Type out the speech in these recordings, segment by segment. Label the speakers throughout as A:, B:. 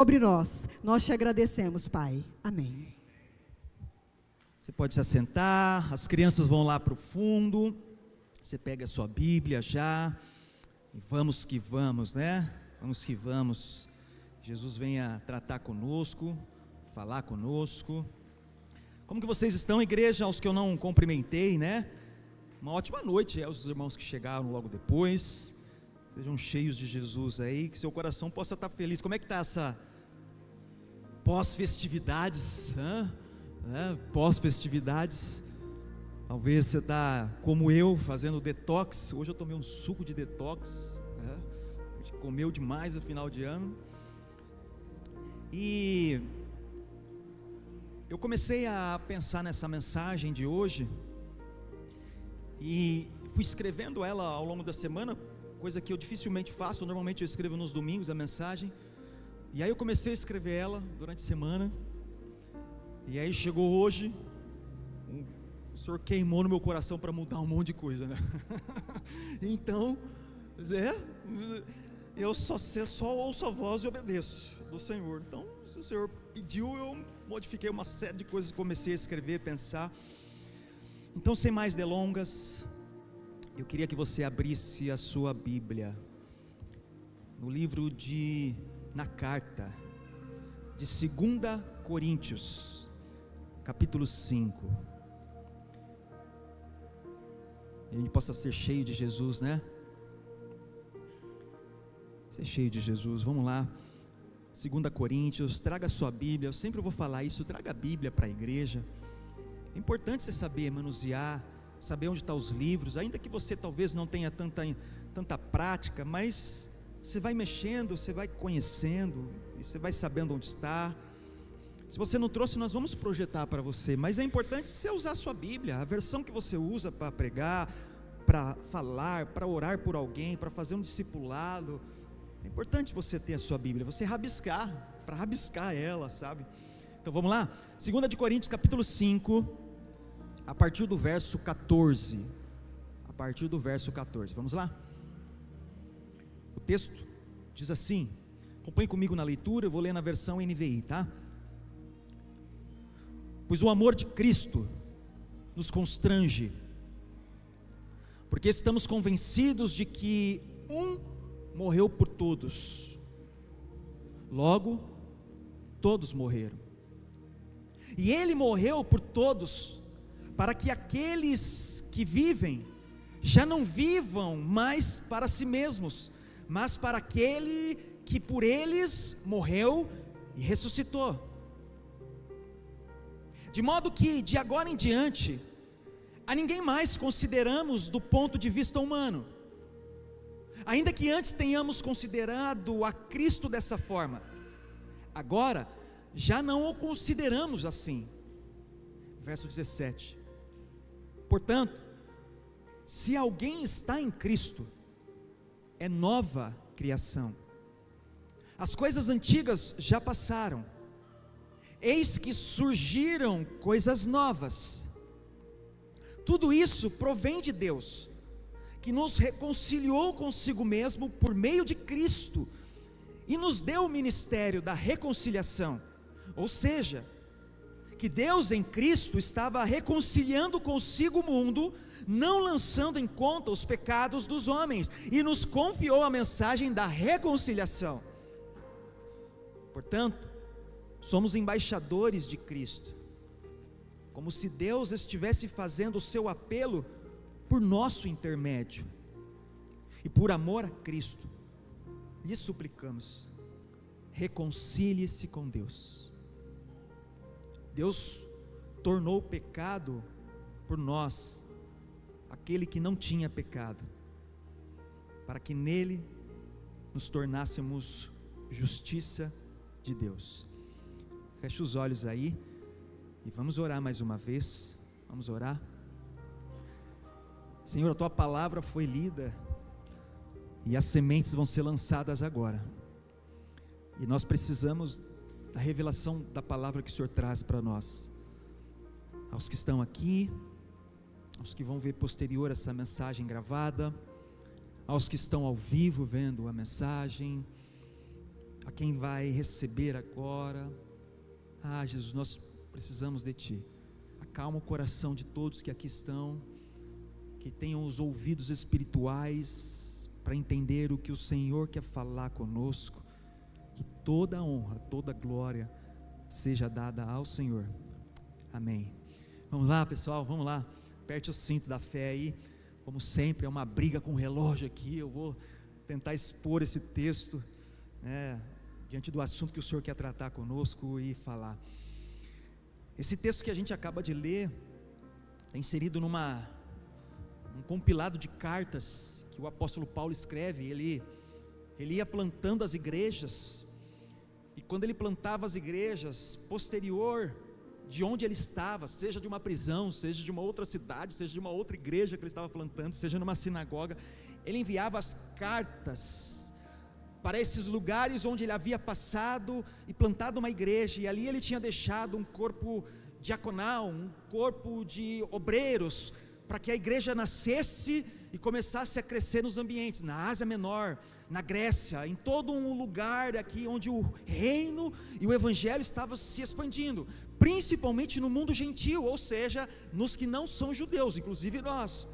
A: sobre nós. Nós te agradecemos, Pai. Amém.
B: Você pode se assentar, as crianças vão lá para o fundo, você pega a sua Bíblia já, e vamos que vamos, né? Vamos que vamos. Jesus venha tratar conosco, falar conosco. Como que vocês estão, igreja? Aos que eu não cumprimentei, né? Uma ótima noite aos irmãos que chegaram logo depois. Sejam cheios de Jesus aí, que seu coração possa estar feliz. Como é que está essa pós-festividades? Pós-festividades. Talvez você está como eu, fazendo detox. Hoje eu tomei um suco de detox, a gente comeu demais no final de ano. E eu comecei a pensar nessa mensagem de hoje e fui escrevendo ela ao longo da semana, coisa que eu dificilmente faço. Normalmente eu escrevo nos domingos a mensagem, e aí eu comecei a escrever ela durante a semana, e aí chegou hoje, o Senhor queimou no meu coração para mudar um monte de coisa, né? Então, eu só ouço a voz e obedeço do Senhor. Então, se o Senhor pediu, eu modifiquei uma série de coisas, comecei a escrever, pensar. Então, sem mais delongas, eu queria que você abrisse a sua Bíblia no livro na carta de 2 Coríntios, capítulo 5. E a gente possa ser cheio de Jesus, né? Ser cheio de Jesus. Vamos lá, 2 Coríntios, traga a sua Bíblia. Eu sempre vou falar isso, traga a Bíblia para a igreja. É importante você saber manusear, saber onde estão os livros, ainda que você talvez não tenha tanta prática, mas você vai mexendo, você vai conhecendo, e você vai sabendo onde está. Se você não trouxe, nós vamos projetar para você, mas é importante você usar a sua Bíblia, a versão que você usa para pregar, para falar, para orar por alguém, para fazer um discipulado. É importante você ter a sua Bíblia, você para rabiscar ela, sabe? Então vamos lá, 2 de Coríntios capítulo 5, a partir do verso 14, vamos lá? O texto diz assim, acompanhe comigo na leitura, eu vou ler na versão NVI, tá? Pois o amor de Cristo nos constrange, porque estamos convencidos de que um morreu por todos, logo todos morreram, e ele morreu por todos, para que aqueles que vivem já não vivam mais para si mesmos, mas para aquele que por eles morreu e ressuscitou. De modo que de agora em diante a ninguém mais consideramos do ponto de vista humano, ainda que antes tenhamos considerado a Cristo dessa forma, agora já não o consideramos assim. Verso 17: portanto, se alguém está em Cristo, é nova criação, as coisas antigas já passaram, eis que surgiram coisas novas. Tudo isso provém de Deus, que nos reconciliou consigo mesmo por meio de Cristo, e nos deu o ministério da reconciliação, ou seja, que Deus em Cristo estava reconciliando consigo o mundo, não lançando em conta os pecados dos homens, e nos confiou a mensagem da reconciliação. Portanto, somos embaixadores de Cristo, como se Deus estivesse fazendo o seu apelo por nosso intermédio, e por amor a Cristo, lhe suplicamos, reconcilie-se com Deus. Deus tornou o pecado por nós, aquele que não tinha pecado, para que nele nos tornássemos justiça de Deus. Feche os olhos aí e vamos orar mais uma vez. Vamos orar. Senhor, a tua palavra foi lida e as sementes vão ser lançadas agora, e nós precisamos da revelação da palavra que o Senhor traz para nós. Aos que estão aqui, aos que vão ver posterior essa mensagem gravada, aos que estão ao vivo vendo a mensagem, a quem vai receber agora. Jesus, nós precisamos de Ti. Acalma o coração de todos que aqui estão, que tenham os ouvidos espirituais para entender o que o Senhor quer falar conosco. Que toda a honra, toda a glória seja dada ao Senhor. Amém. Vamos lá, pessoal, vamos lá. Aperte o cinto da fé aí. Como sempre, é uma briga com o relógio aqui. Eu vou tentar expor esse texto, diante do assunto que o Senhor quer tratar conosco e falar. Esse texto que a gente acaba de ler está inserido num compilado de cartas que o apóstolo Paulo escreve. Ele ia plantando as igrejas, e quando ele plantava as igrejas, posterior de onde ele estava, seja de uma prisão, seja de uma outra cidade, seja de uma outra igreja que ele estava plantando, seja numa sinagoga, ele enviava as cartas para esses lugares onde ele havia passado e plantado uma igreja, e ali ele tinha deixado um corpo diaconal, um corpo de obreiros, para que a igreja nascesse e começasse a crescer nos ambientes, na Ásia Menor, na Grécia, em todo um lugar aqui onde o reino e o evangelho estavam se expandindo, principalmente no mundo gentil, ou seja, nos que não são judeus, inclusive nós.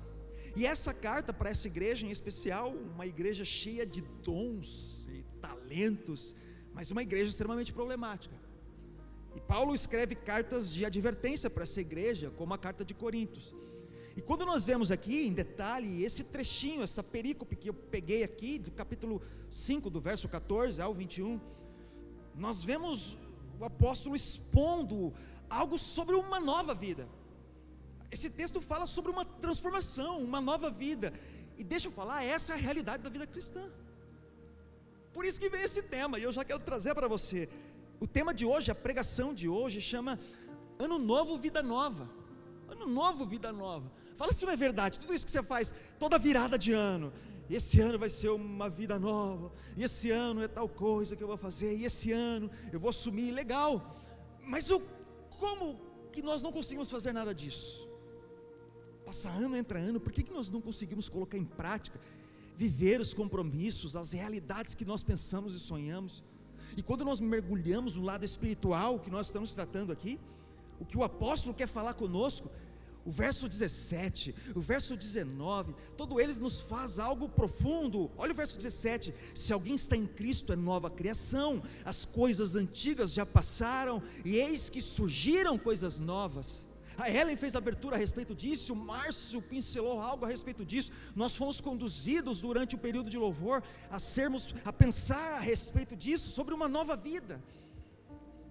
B: E essa carta para essa igreja em especial, uma igreja cheia de dons e talentos, mas uma igreja extremamente problemática. E Paulo escreve cartas de advertência para essa igreja, como a carta de Coríntios. E quando nós vemos aqui em detalhe esse trechinho, essa perícope que eu peguei aqui, do capítulo 5, do verso 14 ao 21, nós vemos o apóstolo expondo algo sobre uma nova vida. Esse texto fala sobre uma transformação, uma nova vida. E deixa eu falar, essa é a realidade da vida cristã. Por isso que vem esse tema, e eu já quero trazer para você. O tema de hoje, a pregação de hoje, chama Ano Novo, Vida Nova. Ano Novo, Vida Nova. Fala se não é verdade, tudo isso que você faz, toda virada de ano, e esse ano vai ser uma vida nova, e esse ano é tal coisa que eu vou fazer, e esse ano eu vou assumir, legal, mas como que nós não conseguimos fazer nada disso? Passa ano, entra ano, por que nós não conseguimos colocar em prática, viver os compromissos, as realidades que nós pensamos e sonhamos? E quando nós mergulhamos no lado espiritual, que nós estamos tratando aqui, o que o apóstolo quer falar conosco, o verso 17, o verso 19, todo eles nos faz algo profundo. Olha o verso 17, se alguém está em Cristo é nova criação, as coisas antigas já passaram, e eis que surgiram coisas novas. A Ellen fez abertura a respeito disso, o Márcio pincelou algo a respeito disso, nós fomos conduzidos durante o período de louvor, a pensar a respeito disso, sobre uma nova vida.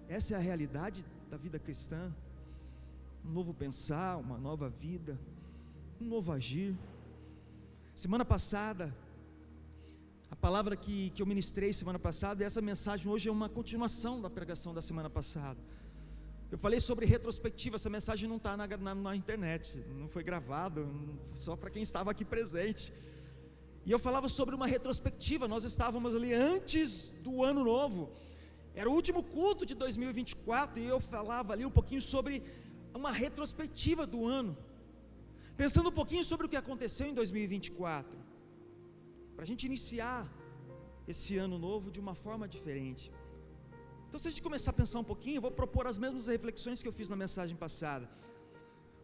B: Essa é a realidade da vida cristã. Um novo pensar, uma nova vida, um novo agir. Semana passada, a palavra que eu ministrei semana passada, e essa mensagem hoje é uma continuação da pregação da semana passada. Eu falei sobre retrospectiva, essa mensagem não está na internet, não foi gravado, só para quem estava aqui presente. E eu falava sobre uma retrospectiva, nós estávamos ali antes do ano novo, era o último culto de 2024, e eu falava ali um pouquinho sobre uma retrospectiva do ano, pensando um pouquinho sobre o que aconteceu em 2024, para a gente iniciar esse ano novo de uma forma diferente. Então, se a gente começar a pensar um pouquinho, eu vou propor as mesmas reflexões que eu fiz na mensagem passada.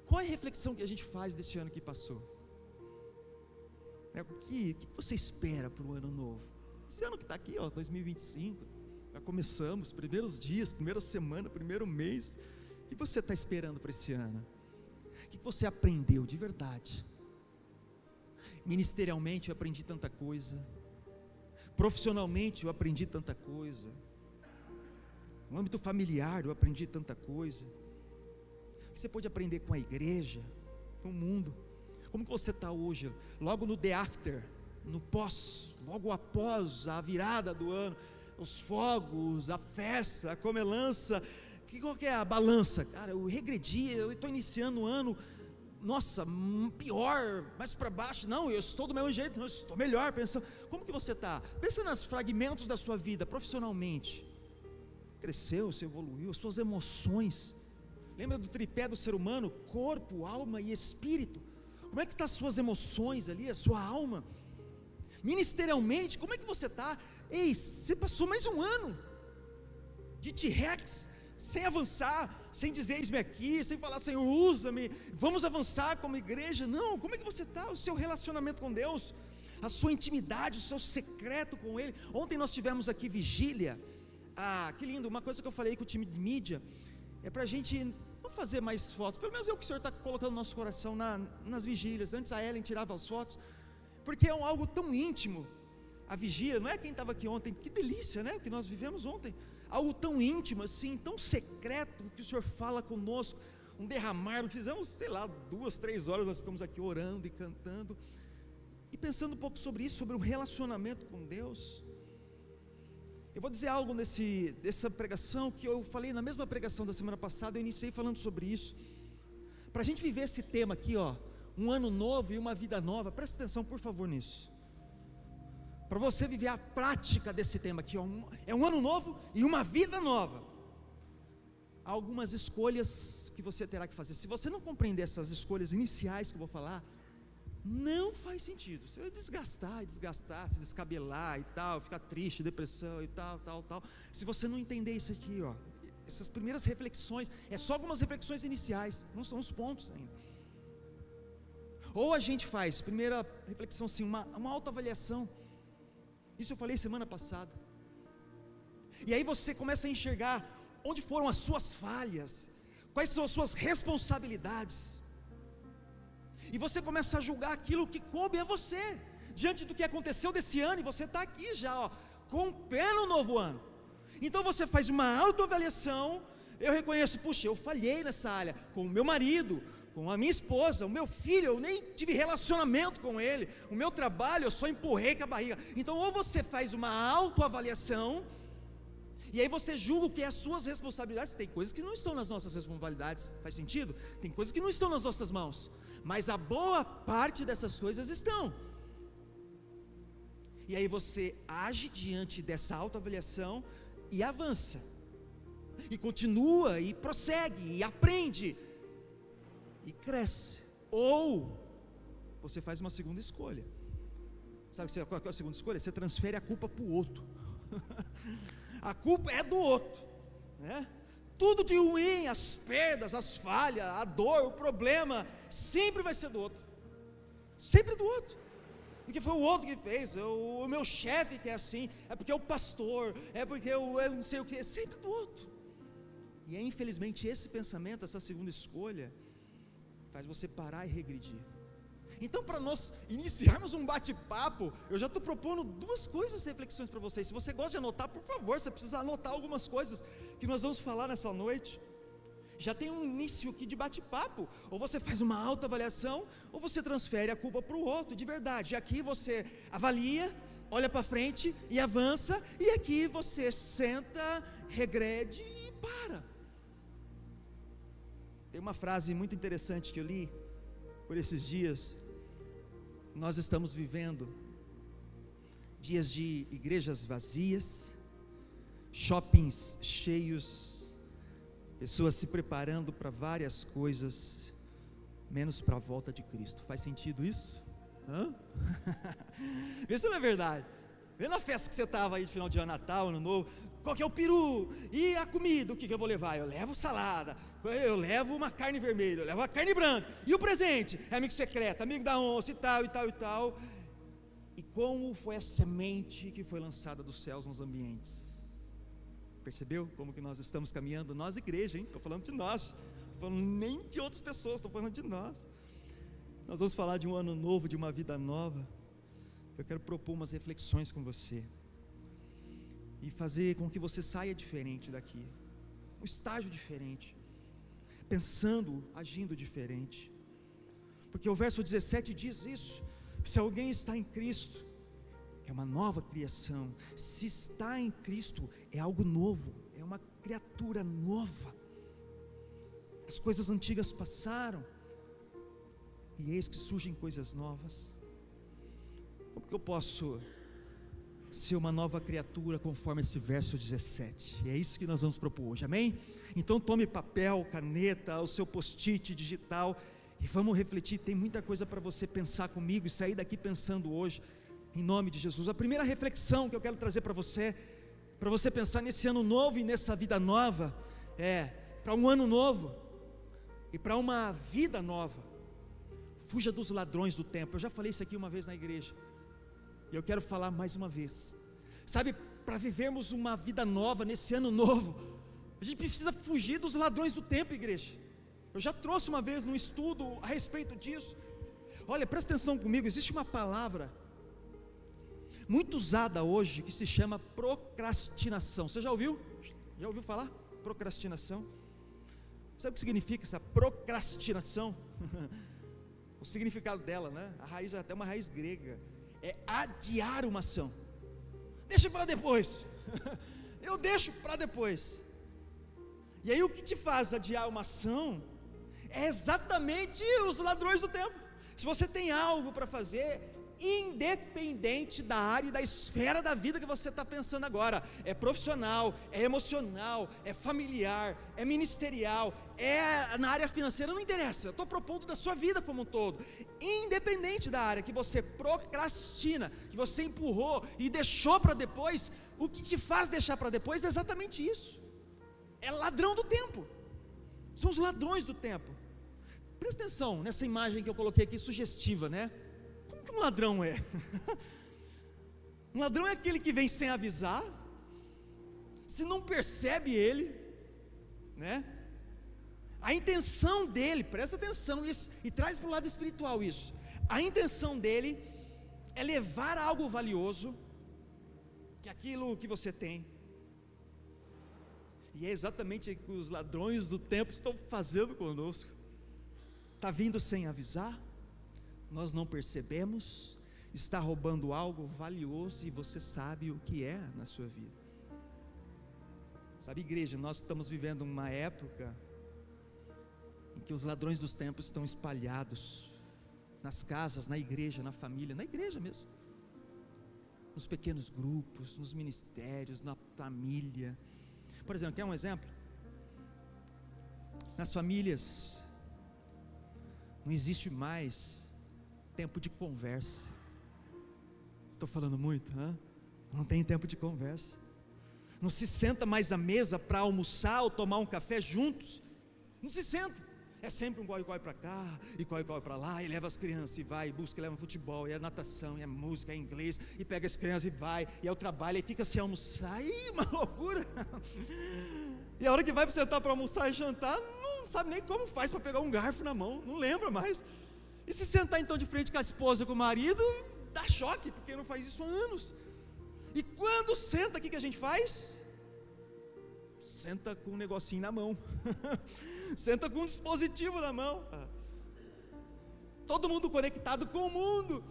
B: Qual é a reflexão que a gente faz desse ano que passou? O que você espera para o ano novo? Esse ano que está aqui, 2025, já começamos, primeiros dias, primeira semana, primeiro mês. O que você está esperando para esse ano? O que você aprendeu de verdade? Ministerialmente eu aprendi tanta coisa, profissionalmente eu aprendi tanta coisa, no âmbito familiar eu aprendi tanta coisa. O que você pode aprender com a igreja, com o mundo? Como que você está hoje, logo no the after, no pós, logo após a virada do ano, os fogos, a festa, a comelança? Qual que é a balança? Cara, eu regredi, eu estou iniciando o ano, nossa, pior, mais para baixo. Não, eu estou do mesmo jeito, não, eu estou melhor. Pensando, como que você está? Pensa nos fragmentos da sua vida, profissionalmente. Cresceu, você evoluiu, as suas emoções. Lembra do tripé do ser humano? Corpo, alma e espírito. Como é que estão as suas emoções ali, a sua alma? Ministerialmente, como é que você está? Ei, você passou mais um ano de T-Rex, sem avançar, sem dizer eis-me aqui, sem falar Senhor usa-me, vamos avançar como igreja. Não, como é que você está? O seu relacionamento com Deus, a sua intimidade, o seu secreto com Ele. Ontem nós tivemos aqui vigília. Que lindo, uma coisa que eu falei com o time de mídia, é para a gente não fazer mais fotos, pelo menos é o que o Senhor está colocando no nosso coração nas vigílias. Antes a Ellen tirava as fotos, porque é algo tão íntimo, a vigília, não é quem estava aqui ontem, que delícia, né, o que nós vivemos ontem, algo tão íntimo assim, tão secreto, que o Senhor fala conosco, um derramar, fizemos, sei lá, 2, 3 horas, nós ficamos aqui orando e cantando, e pensando um pouco sobre isso, sobre o relacionamento com Deus. Eu vou dizer algo dessa pregação, que eu falei na mesma pregação da semana passada, eu iniciei falando sobre isso, para a gente viver esse tema aqui, um ano novo e uma vida nova. Presta atenção por favor nisso, para você viver a prática desse tema aqui, é um ano novo e uma vida nova. Há algumas escolhas que você terá que fazer. Se você não compreender essas escolhas iniciais que eu vou falar, não faz sentido. Você vai desgastar, se descabelar e tal, ficar triste, depressão e tal. Se você não entender isso aqui, essas primeiras reflexões, é só algumas reflexões iniciais, não são os pontos ainda. Ou a gente faz, primeira reflexão assim, uma autoavaliação. Isso eu falei semana passada. E aí você começa a enxergar onde foram as suas falhas, quais são as suas responsabilidades. E você começa a julgar aquilo que coube a você, diante do que aconteceu desse ano, e você está aqui já, com o pé no novo ano. Então você faz uma autoavaliação. Eu reconheço, puxa, eu falhei nessa área, com o meu marido, com a minha esposa, o meu filho, eu nem tive relacionamento com ele, o meu trabalho eu só empurrei com a barriga. Então ou você faz uma autoavaliação, e aí você julga o que é as suas responsabilidades. Tem coisas que não estão nas nossas responsabilidades, faz sentido? Tem coisas que não estão nas nossas mãos, mas a boa parte dessas coisas estão. E aí você age diante dessa autoavaliação e avança, e continua, e prossegue, e aprende, e cresce. Ou você faz uma segunda escolha. Sabe qual é a segunda escolha? Você transfere a culpa para o outro. A culpa é do outro, né? Tudo de ruim, as perdas, as falhas, a dor, o problema, sempre vai ser do outro. Sempre do outro. Porque foi o outro que fez, o meu chefe que é assim, é porque é o pastor, é porque eu não sei o que, é sempre do outro. E é infelizmente esse pensamento, essa segunda escolha, faz você parar e regredir. Então, para nós iniciarmos um bate-papo, eu já estou propondo 2 coisas, reflexões para vocês. Se você gosta de anotar, por favor, você precisa anotar algumas coisas que nós vamos falar nessa noite. Já tem um início aqui de bate-papo. Ou você faz uma autoavaliação, ou você transfere a culpa para o outro, de verdade. E aqui você avalia, olha para frente e avança, e aqui você senta, regrede e para. Tem uma frase muito interessante que eu li por esses dias. Nós estamos vivendo dias de igrejas vazias, shoppings cheios, pessoas se preparando para várias coisas, menos para a volta de Cristo. Faz sentido isso? Vê se não é verdade. Vê na festa que você estava aí de final de ano, Natal, Ano Novo, qual que é o peru? E a comida, o que eu vou levar? Eu levo salada, eu levo uma carne vermelha, eu levo uma carne branca. E o presente? É amigo secreto, amigo da onça e tal, e tal, e tal. E como foi a semente que foi lançada dos céus nos ambientes? Percebeu como que nós estamos caminhando? Nós igreja, hein? Estou falando de nós, não estou falando nem de outras pessoas, estou falando de nós. Nós vamos falar de um ano novo, de uma vida nova. Eu quero propor umas reflexões com você e fazer com que você saia diferente daqui, um estágio diferente, pensando, agindo diferente, porque o verso 17 diz isso: se alguém está em Cristo, é uma nova criação. Se está em Cristo, é algo novo, é uma criatura nova. As coisas antigas passaram, e eis que surgem coisas novas. Como que eu posso ser uma nova criatura conforme esse verso 17? E é isso que nós vamos propor hoje, amém? Então tome papel, caneta, o seu post-it digital, e vamos refletir. Tem muita coisa para você pensar comigo e sair daqui pensando hoje. em nome de Jesus. A primeira reflexão que eu quero trazer para você pensar nesse ano novo e nessa vida nova, para um ano novo e para uma vida nova: fuja dos ladrões do tempo. Eu já falei isso aqui uma vez na igreja, e eu quero falar mais uma vez. Sabe, para vivermos uma vida nova nesse ano novo, a gente precisa fugir dos ladrões do tempo, igreja. Eu já trouxe uma vez num estudo a respeito disso. Olha, presta atenção comigo, existe uma palavra muito usada hoje que se chama procrastinação. Você já ouviu? Já ouviu falar? Procrastinação. Sabe o que significa essa procrastinação? O significado dela, né? A raiz é até uma raiz grega. É adiar uma ação. Deixa para depois. Eu deixo para depois. E aí o que te faz adiar uma ação é exatamente os ladrões do tempo. Se você tem algo para fazer, independente da área e da esfera da vida que você está pensando agora, é profissional, é emocional, é familiar, é ministerial, é na área financeira, não interessa, eu estou propondo da sua vida como um todo, independente da área que você procrastina, que você empurrou e deixou para depois, o que te faz deixar para depois é exatamente isso, é ladrão do tempo, são os ladrões do tempo. Presta atenção nessa imagem que eu coloquei aqui, sugestiva, né? Como que um ladrão é? Um ladrão é aquele que vem sem avisar, se não percebe ele, né? A intenção dele, presta atenção isso, e traz para o lado espiritual isso. A intenção dele é levar algo valioso, que é aquilo que você tem. E é exatamente o que os ladrões do tempo estão fazendo conosco. Está vindo sem avisar, nós não percebemos, está roubando algo valioso e você sabe o que é na sua vida. Sabe, igreja, nós estamos vivendo uma época em que os ladrões dos tempos estão espalhados nas casas, na igreja, na família, na igreja mesmo, nos pequenos grupos, nos ministérios, na família. Por exemplo, quer um exemplo? Nas famílias não existe mais tempo de conversa. Estou falando muito, hein? Não tem tempo de conversa. Não se senta mais à mesa para almoçar ou tomar um café juntos. Não se senta. É sempre um corre-corre para cá, e corre-corre para lá, e leva as crianças, e vai, e busca, e leva futebol, e é natação, e é música, é inglês, e pega as crianças e vai, e é o trabalho, e fica sem almoçar. Ih, uma loucura. E a hora que vai para sentar para almoçar e jantar, não sabe nem como faz para pegar um garfo na mão, não lembra mais. E se sentar então de frente com a esposa, com o marido, dá choque, porque não faz isso há anos. E quando senta, o que a gente faz? Senta com um negocinho na mão. Senta com um dispositivo na mão. Todo mundo conectado com o mundo,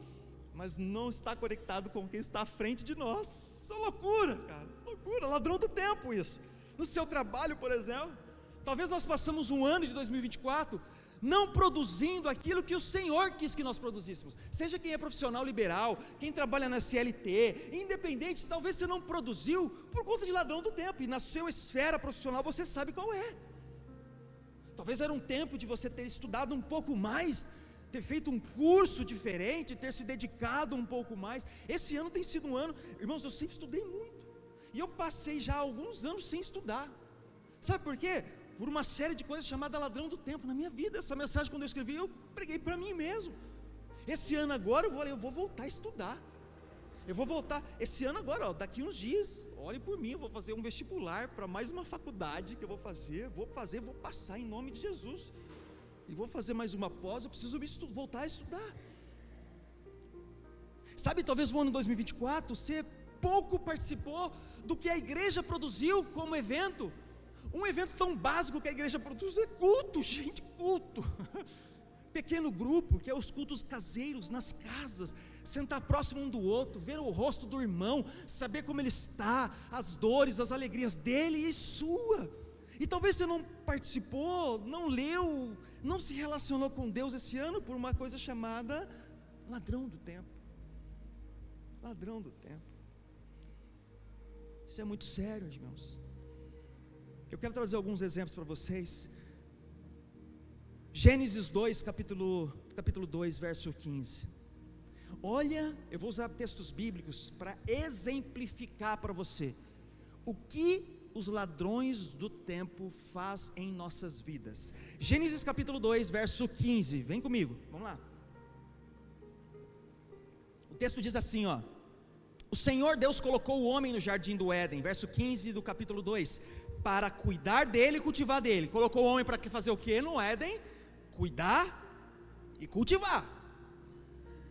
B: mas não está conectado com quem está à frente de nós. Isso é loucura, cara, loucura, ladrão do tempo isso. No seu trabalho, por exemplo, talvez nós passamos um ano de 2024 não produzindo aquilo que o Senhor quis que nós produzíssemos. Seja quem é profissional liberal, quem trabalha na CLT, independente, talvez você não produziu por conta de ladrão do tempo, e na sua esfera profissional você sabe qual é. Talvez era um tempo de você ter estudado um pouco mais, ter feito um curso diferente, ter se dedicado um pouco mais. Esse ano tem sido um ano, irmãos, eu sempre estudei muito, e eu passei já alguns anos sem estudar. Sabe por quê? Por uma série de coisas chamada ladrão do tempo na minha vida. Essa mensagem, quando eu escrevi, eu preguei para mim mesmo. Esse ano agora eu vou voltar a estudar. Eu vou voltar, esse ano agora, daqui uns dias, ore por mim, eu vou fazer um vestibular para mais uma faculdade que eu vou passar em nome de Jesus. E vou fazer mais uma pós, eu preciso voltar a estudar. Sabe, talvez o ano 2024, você pouco participou do que a igreja produziu como evento. Um evento tão básico que a igreja produz é culto, gente, culto. Pequeno grupo, que é os cultos caseiros, nas casas, sentar próximo um do outro, ver o rosto do irmão, saber como ele está, as dores, as alegrias dele e sua. E talvez você não participou, não leu, não se relacionou com Deus esse ano por uma coisa chamada ladrão do tempo. Ladrão do tempo. Isso é muito sério, irmãos. Eu quero trazer alguns exemplos para vocês. Gênesis 2, capítulo 2, verso 15. Olha, eu vou usar textos bíblicos para exemplificar para você o que os ladrões do tempo faz em nossas vidas. Gênesis capítulo 2, verso 15, vem comigo, vamos lá. O texto diz assim, ó: o Senhor Deus colocou o homem no jardim do Éden, verso 15 do capítulo 2, para cuidar dele e cultivar dele. Colocou o homem para fazer o que no Éden? Cuidar e cultivar.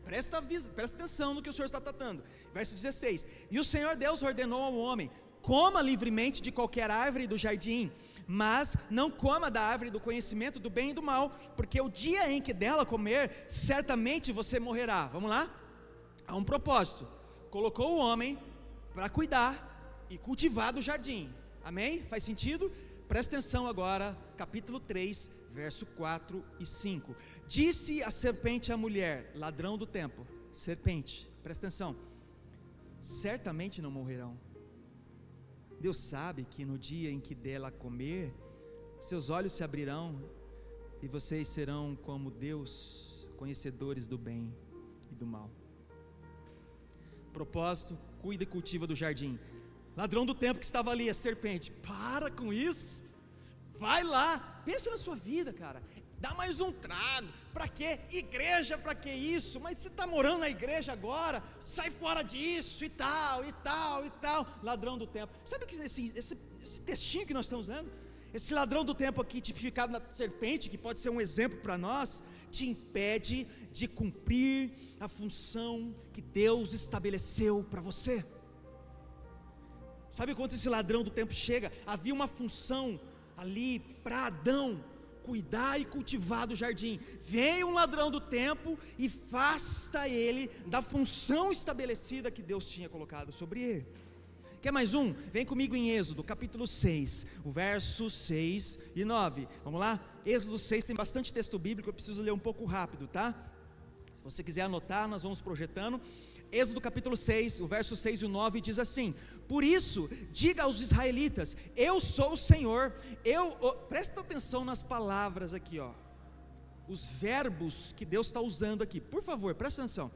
B: Presta atenção no que o Senhor está tratando. Verso 16: e o Senhor Deus ordenou ao homem: coma livremente de qualquer árvore do jardim, mas não coma da árvore do conhecimento do bem e do mal, porque o dia em que dela comer, certamente você morrerá. Vamos lá? Há um propósito. Colocou o homem para cuidar e cultivar do jardim. Amém? Faz sentido? Presta atenção agora, capítulo 3, verso 4 e 5. Disse a serpente à mulher, ladrão do tempo: serpente, presta atenção, certamente não morrerão. Deus sabe que no dia em que dela comer, seus olhos se abrirão e vocês serão como Deus, conhecedores do bem e do mal. Propósito: cuida e cultiva do jardim. Ladrão do tempo que estava ali, a serpente: para com isso, vai lá, pensa na sua vida, cara, dá mais um trago. Para que igreja, para que isso? Mas você está morando na igreja agora, sai fora disso, e tal, e tal, e tal. Ladrão do tempo. Sabe que esse textinho que nós estamos lendo, esse ladrão do tempo aqui, tipificado na serpente, que pode ser um exemplo para nós, te impede de cumprir a função que Deus estabeleceu para você. Sabe quando esse ladrão do tempo chega? Havia uma função ali para Adão: cuidar e cultivar do jardim. Vem um ladrão do tempo e afasta ele da função estabelecida que Deus tinha colocado sobre ele. Quer mais um? Vem comigo em Êxodo, capítulo 6, o verso 6 e 9. Vamos lá? Êxodo 6 tem bastante texto bíblico, eu preciso ler um pouco rápido, tá? Se você quiser anotar, nós vamos projetando. Êxodo capítulo 6, o verso 6 e o 9 diz assim: por isso, diga aos israelitas: eu sou o Senhor. Presta atenção nas palavras aqui, ó, os verbos que Deus está usando aqui, por favor, presta atenção.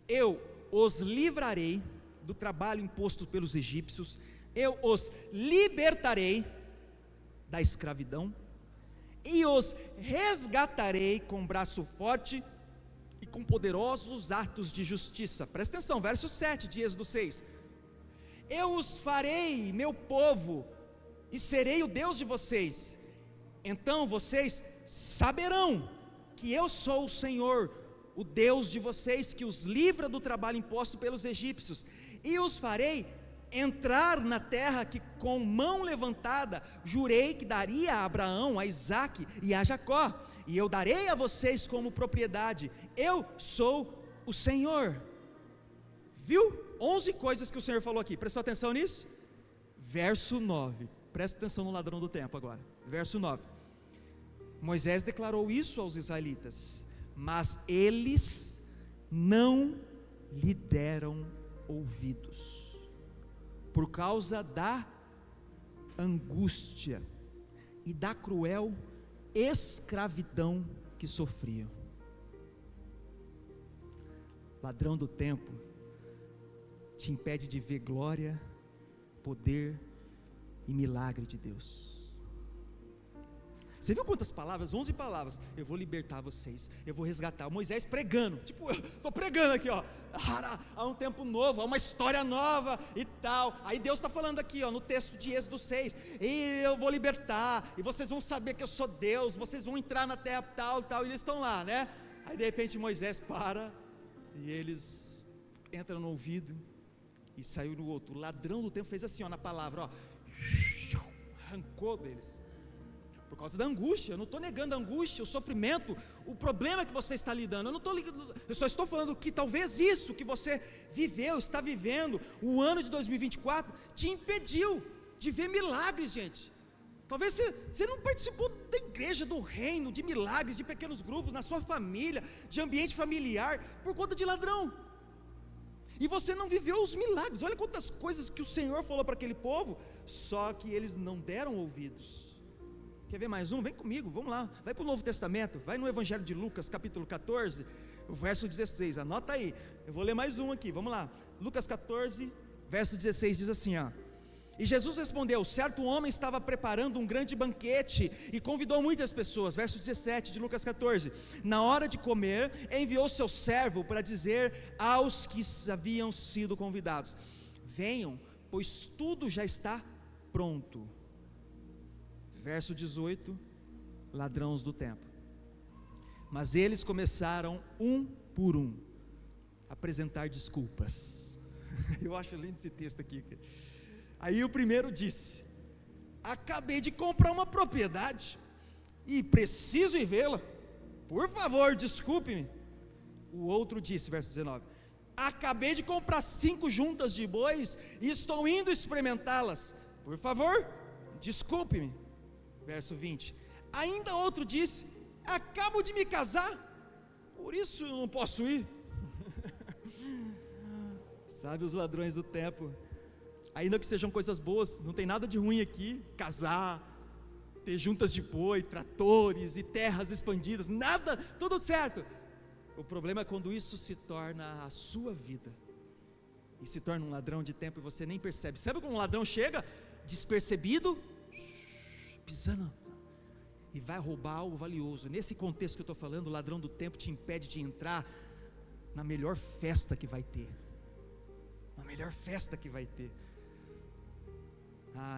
B: Eu os livrarei do trabalho imposto pelos egípcios, eu os libertarei da escravidão, e os resgatarei com braço forte e com poderosos atos de justiça. Presta atenção, verso 7 de Êxodo 6: eu os farei meu povo e serei o Deus de vocês, então vocês saberão que eu sou o Senhor, o Deus de vocês, que os livra do trabalho imposto pelos egípcios, e os farei entrar na terra que com mão levantada jurei que daria a Abraão, a Isaque e a Jacó, e eu darei a vocês como propriedade. Eu sou o Senhor. Viu? 11 coisas que o Senhor falou aqui, prestou atenção nisso? Verso 9, presta atenção no ladrão do tempo agora. Verso 9: Moisés declarou isso aos israelitas, mas eles não lhe deram ouvidos, por causa da angústia e da cruel escravidão que sofriam. Ladrão do tempo te impede de ver glória, poder e milagre de Deus. Você viu quantas palavras? 11 palavras. Eu vou libertar vocês, eu vou resgatar. Moisés pregando, tipo, eu estou pregando aqui, ó, há um tempo novo, há uma história nova e tal. Aí Deus está falando aqui, ó, no texto de Êxodo 6, e eu vou libertar, e vocês vão saber que eu sou Deus, vocês vão entrar na terra tal, tal, e eles estão lá, né? Aí de repente Moisés para, e eles entram no ouvido, e saiu no outro. O ladrão do tempo fez assim, ó, na palavra, ó, arrancou deles, por causa da angústia. Eu não estou negando a angústia, o sofrimento, o problema que você está lidando. Eu só estou falando que talvez isso que você viveu, está vivendo, o ano de 2024, te impediu de ver milagres, gente. Talvez você não participou da igreja, do reino, de milagres, de pequenos grupos, na sua família, de ambiente familiar, por conta de ladrão. E você não viveu os milagres. Olha quantas coisas que o Senhor falou para aquele povo, só que eles não deram ouvidos. Quer ver mais um? Vem comigo, vamos lá, vai para o Novo Testamento, vai no Evangelho de Lucas, capítulo 14, o verso 16, anota aí, eu vou ler mais um aqui, vamos lá, Lucas 14, verso 16 diz assim, ó: e Jesus respondeu: certo homem estava preparando um grande banquete e convidou muitas pessoas. Verso 17 de Lucas 14: na hora de comer, enviou seu servo para dizer aos que haviam sido convidados: venham, pois tudo já está pronto. Verso 18: ladrões do templo. Mas eles começaram um por um a apresentar desculpas. Eu acho lindo esse texto aqui. Aí o primeiro disse: acabei de comprar uma propriedade e preciso ir vê-la, por favor, desculpe-me. O outro disse, verso 19: acabei de comprar 5 juntas de bois e estou indo experimentá-las, por favor, desculpe-me. Verso 20: ainda outro disse: acabo de me casar, por isso eu não posso ir. Sabe, os ladrões do templo, ainda que sejam coisas boas, não tem nada de ruim aqui, casar, ter juntas de boi, tratores e terras expandidas, nada, tudo certo. O problema é quando isso se torna a sua vida, e se torna um ladrão de tempo e você nem percebe. Sabe como um ladrão chega, despercebido, pisando, e vai roubar algo valioso? Nesse contexto que eu estou falando, o ladrão do tempo te impede de entrar na melhor festa que vai ter, na melhor festa que vai ter.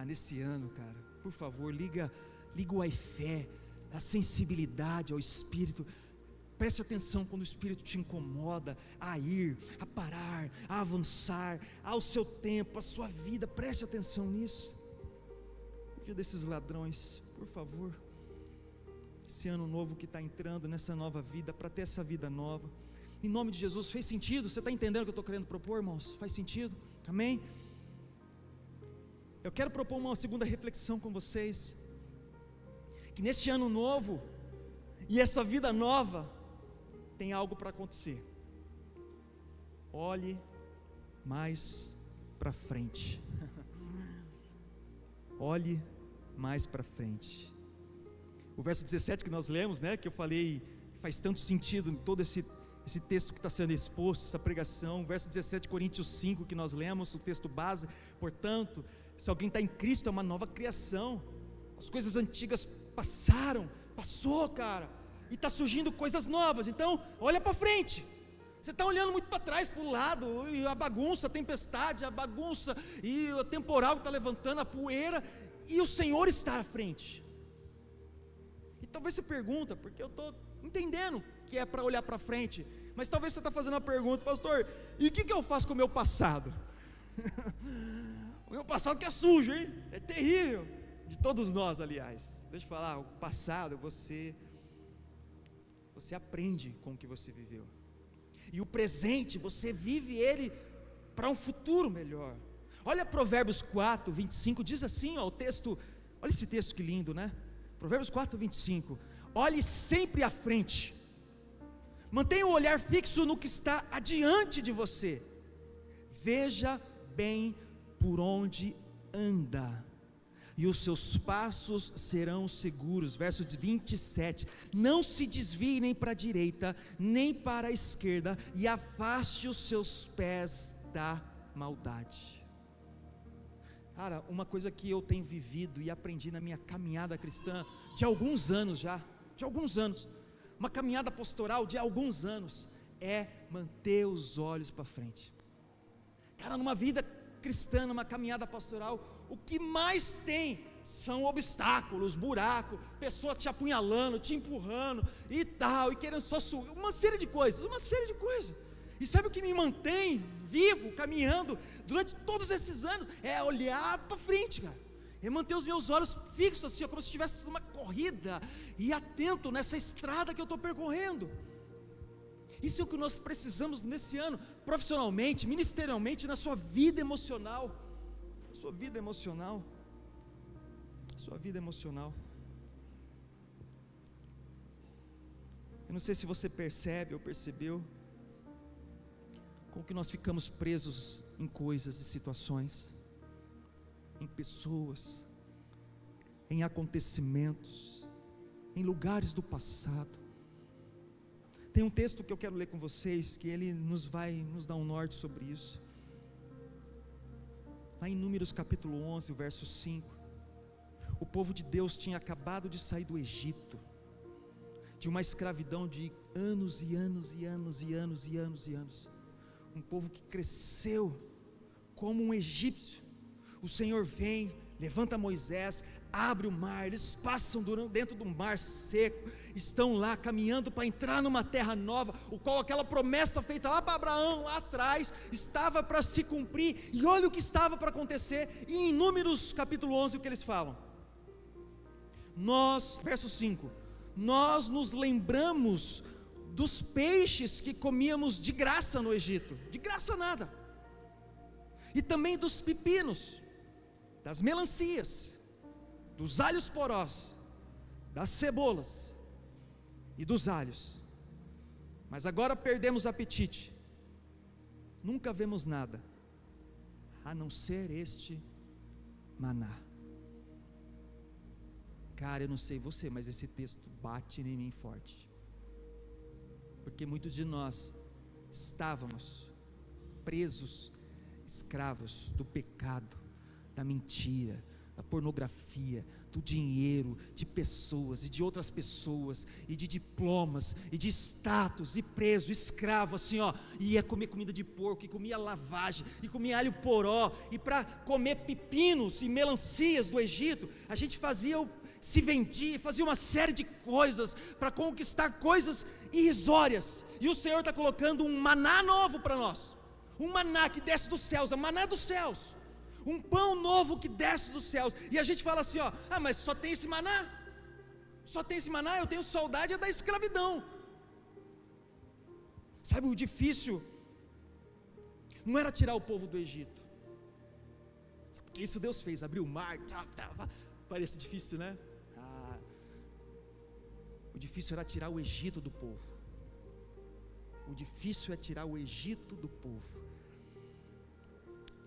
B: Nesse ano, cara, por favor, liga o fé, a sensibilidade ao Espírito. Preste atenção quando o Espírito te incomoda a ir, a parar, a avançar, ao seu tempo, a sua vida. Preste atenção nisso. Dia desses ladrões, por favor. Esse ano novo que está entrando, nessa nova vida, para ter essa vida nova, em nome de Jesus. Fez sentido? Você está entendendo o que eu estou querendo propor, irmãos? Faz sentido? Amém? Eu quero propor uma segunda reflexão com vocês, que neste ano novo, e essa vida nova, tem algo para acontecer. Olhe mais para frente. Olhe mais para frente. O verso 17 que nós lemos, né, que eu falei, faz tanto sentido em todo esse texto que está sendo exposto, essa pregação. O verso 17 de Coríntios 5 que nós lemos, o texto base: portanto, se alguém está em Cristo, é uma nova criação. As coisas antigas passou, cara, e está surgindo coisas novas. Então, olha para frente. Você está olhando muito para trás, para o lado, e a bagunça, a tempestade, a bagunça, e o temporal que está levantando, a poeira, e o Senhor está à frente. E talvez você pergunta, porque eu estou entendendo que é para olhar para frente, mas talvez você está fazendo uma pergunta: pastor, e o que eu faço com o meu passado? O meu passado que é sujo, hein? É terrível. De todos nós, aliás. Deixa eu falar, o passado, você aprende com o que você viveu, e o presente, você vive ele para um futuro melhor. Olha Provérbios 4, 25, diz assim, ó, o texto, olha esse texto que lindo, né? Provérbios 4, 25: olhe sempre à frente, mantenha o olhar fixo no que está adiante de você, veja bem por onde anda, e os seus passos serão seguros. Verso 27: não se desvie nem para a direita, nem para a esquerda, e afaste os seus pés da maldade. Cara, uma coisa que eu tenho vivido e aprendi na minha caminhada cristã, de alguns anos já, uma caminhada pastoral de alguns anos, é manter os olhos para frente. Cara, numa vida cristã, numa caminhada pastoral, o que mais tem são obstáculos, buracos, pessoas te apunhalando, te empurrando e tal, e querendo só subir, uma série de coisas. E sabe o que me mantém vivo, caminhando durante todos esses anos? É olhar para frente, cara, é manter os meus olhos fixos assim, como se estivesse numa corrida, e atento nessa estrada que eu estou percorrendo. Isso é o que nós precisamos nesse ano, profissionalmente, ministerialmente, na sua vida emocional. Sua vida emocional. Eu não sei se você percebe ou percebeu como que nós ficamos presos em coisas e situações, em pessoas, em acontecimentos, em lugares do passado. Tem um texto que eu quero ler com vocês, que ele vai nos dar um norte sobre isso. Lá em Números capítulo 11, o verso 5. O povo de Deus tinha acabado de sair do Egito, de uma escravidão de anos e anos e anos e anos e anos e anos. Um povo que cresceu como um egípcio. O Senhor vem, levanta Moisés, abre o mar, eles passam dentro do mar seco, estão lá caminhando para entrar numa terra nova, o qual aquela promessa feita lá para Abraão, lá atrás, estava para se cumprir, e olha o que estava para acontecer. E em Números capítulo 11, o que eles falam? Verso 5, nós nos lembramos dos peixes que comíamos de graça no Egito, de graça nada, e também dos pepinos, das melancias, dos alhos porós, das cebolas e dos alhos, mas agora perdemos apetite, nunca vemos nada, a não ser este maná. Cara, eu não sei você, mas esse texto bate em mim forte, porque muitos de nós estávamos presos, escravos do pecado, da mentira, da pornografia, do dinheiro, de pessoas e de outras pessoas, e de diplomas, e de status, e preso, escravo, assim ó, e ia comer comida de porco, e comia lavagem, e comia alho poró, e para comer pepinos e melancias do Egito, a gente se vendia, fazia uma série de coisas, para conquistar coisas irrisórias, e o Senhor está colocando um maná novo para nós, um maná que desce dos céus, a maná dos céus, um pão novo que desce dos céus, e a gente fala assim ó, mas só tem esse maná, eu tenho saudade da escravidão. Sabe, o difícil não era tirar o povo do Egito, porque isso Deus fez, abriu o mar, parece difícil, né? O difícil era tirar o Egito do povo, o difícil é tirar o Egito do povo.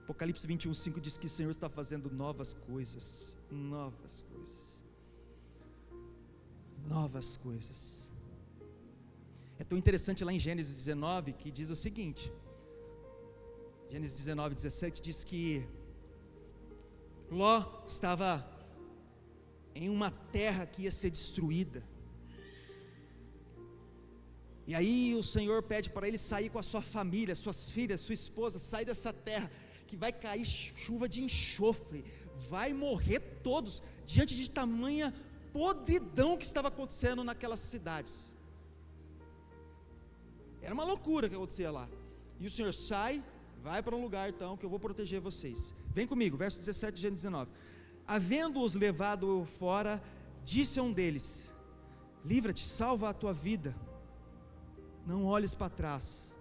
B: Apocalipse 21:5 diz que o Senhor está fazendo novas coisas, novas coisas, novas coisas. É tão interessante lá em Gênesis 19, que diz o seguinte, Gênesis 19:17 diz que Ló estava em uma terra que ia ser destruída, e aí o Senhor pede para ele sair com a sua família, suas filhas, sua esposa, sair dessa terra, que vai cair chuva de enxofre, vai morrer todos, diante de tamanha podridão que estava acontecendo naquelas cidades. Era uma loucura que acontecia lá, e o Senhor sai, vai para um lugar então, que eu vou proteger vocês. Vem comigo, verso 17 de Gênesis 19. Havendo-os levado fora, disse a um deles: livra-te, salva a tua vida, não olhes para trás,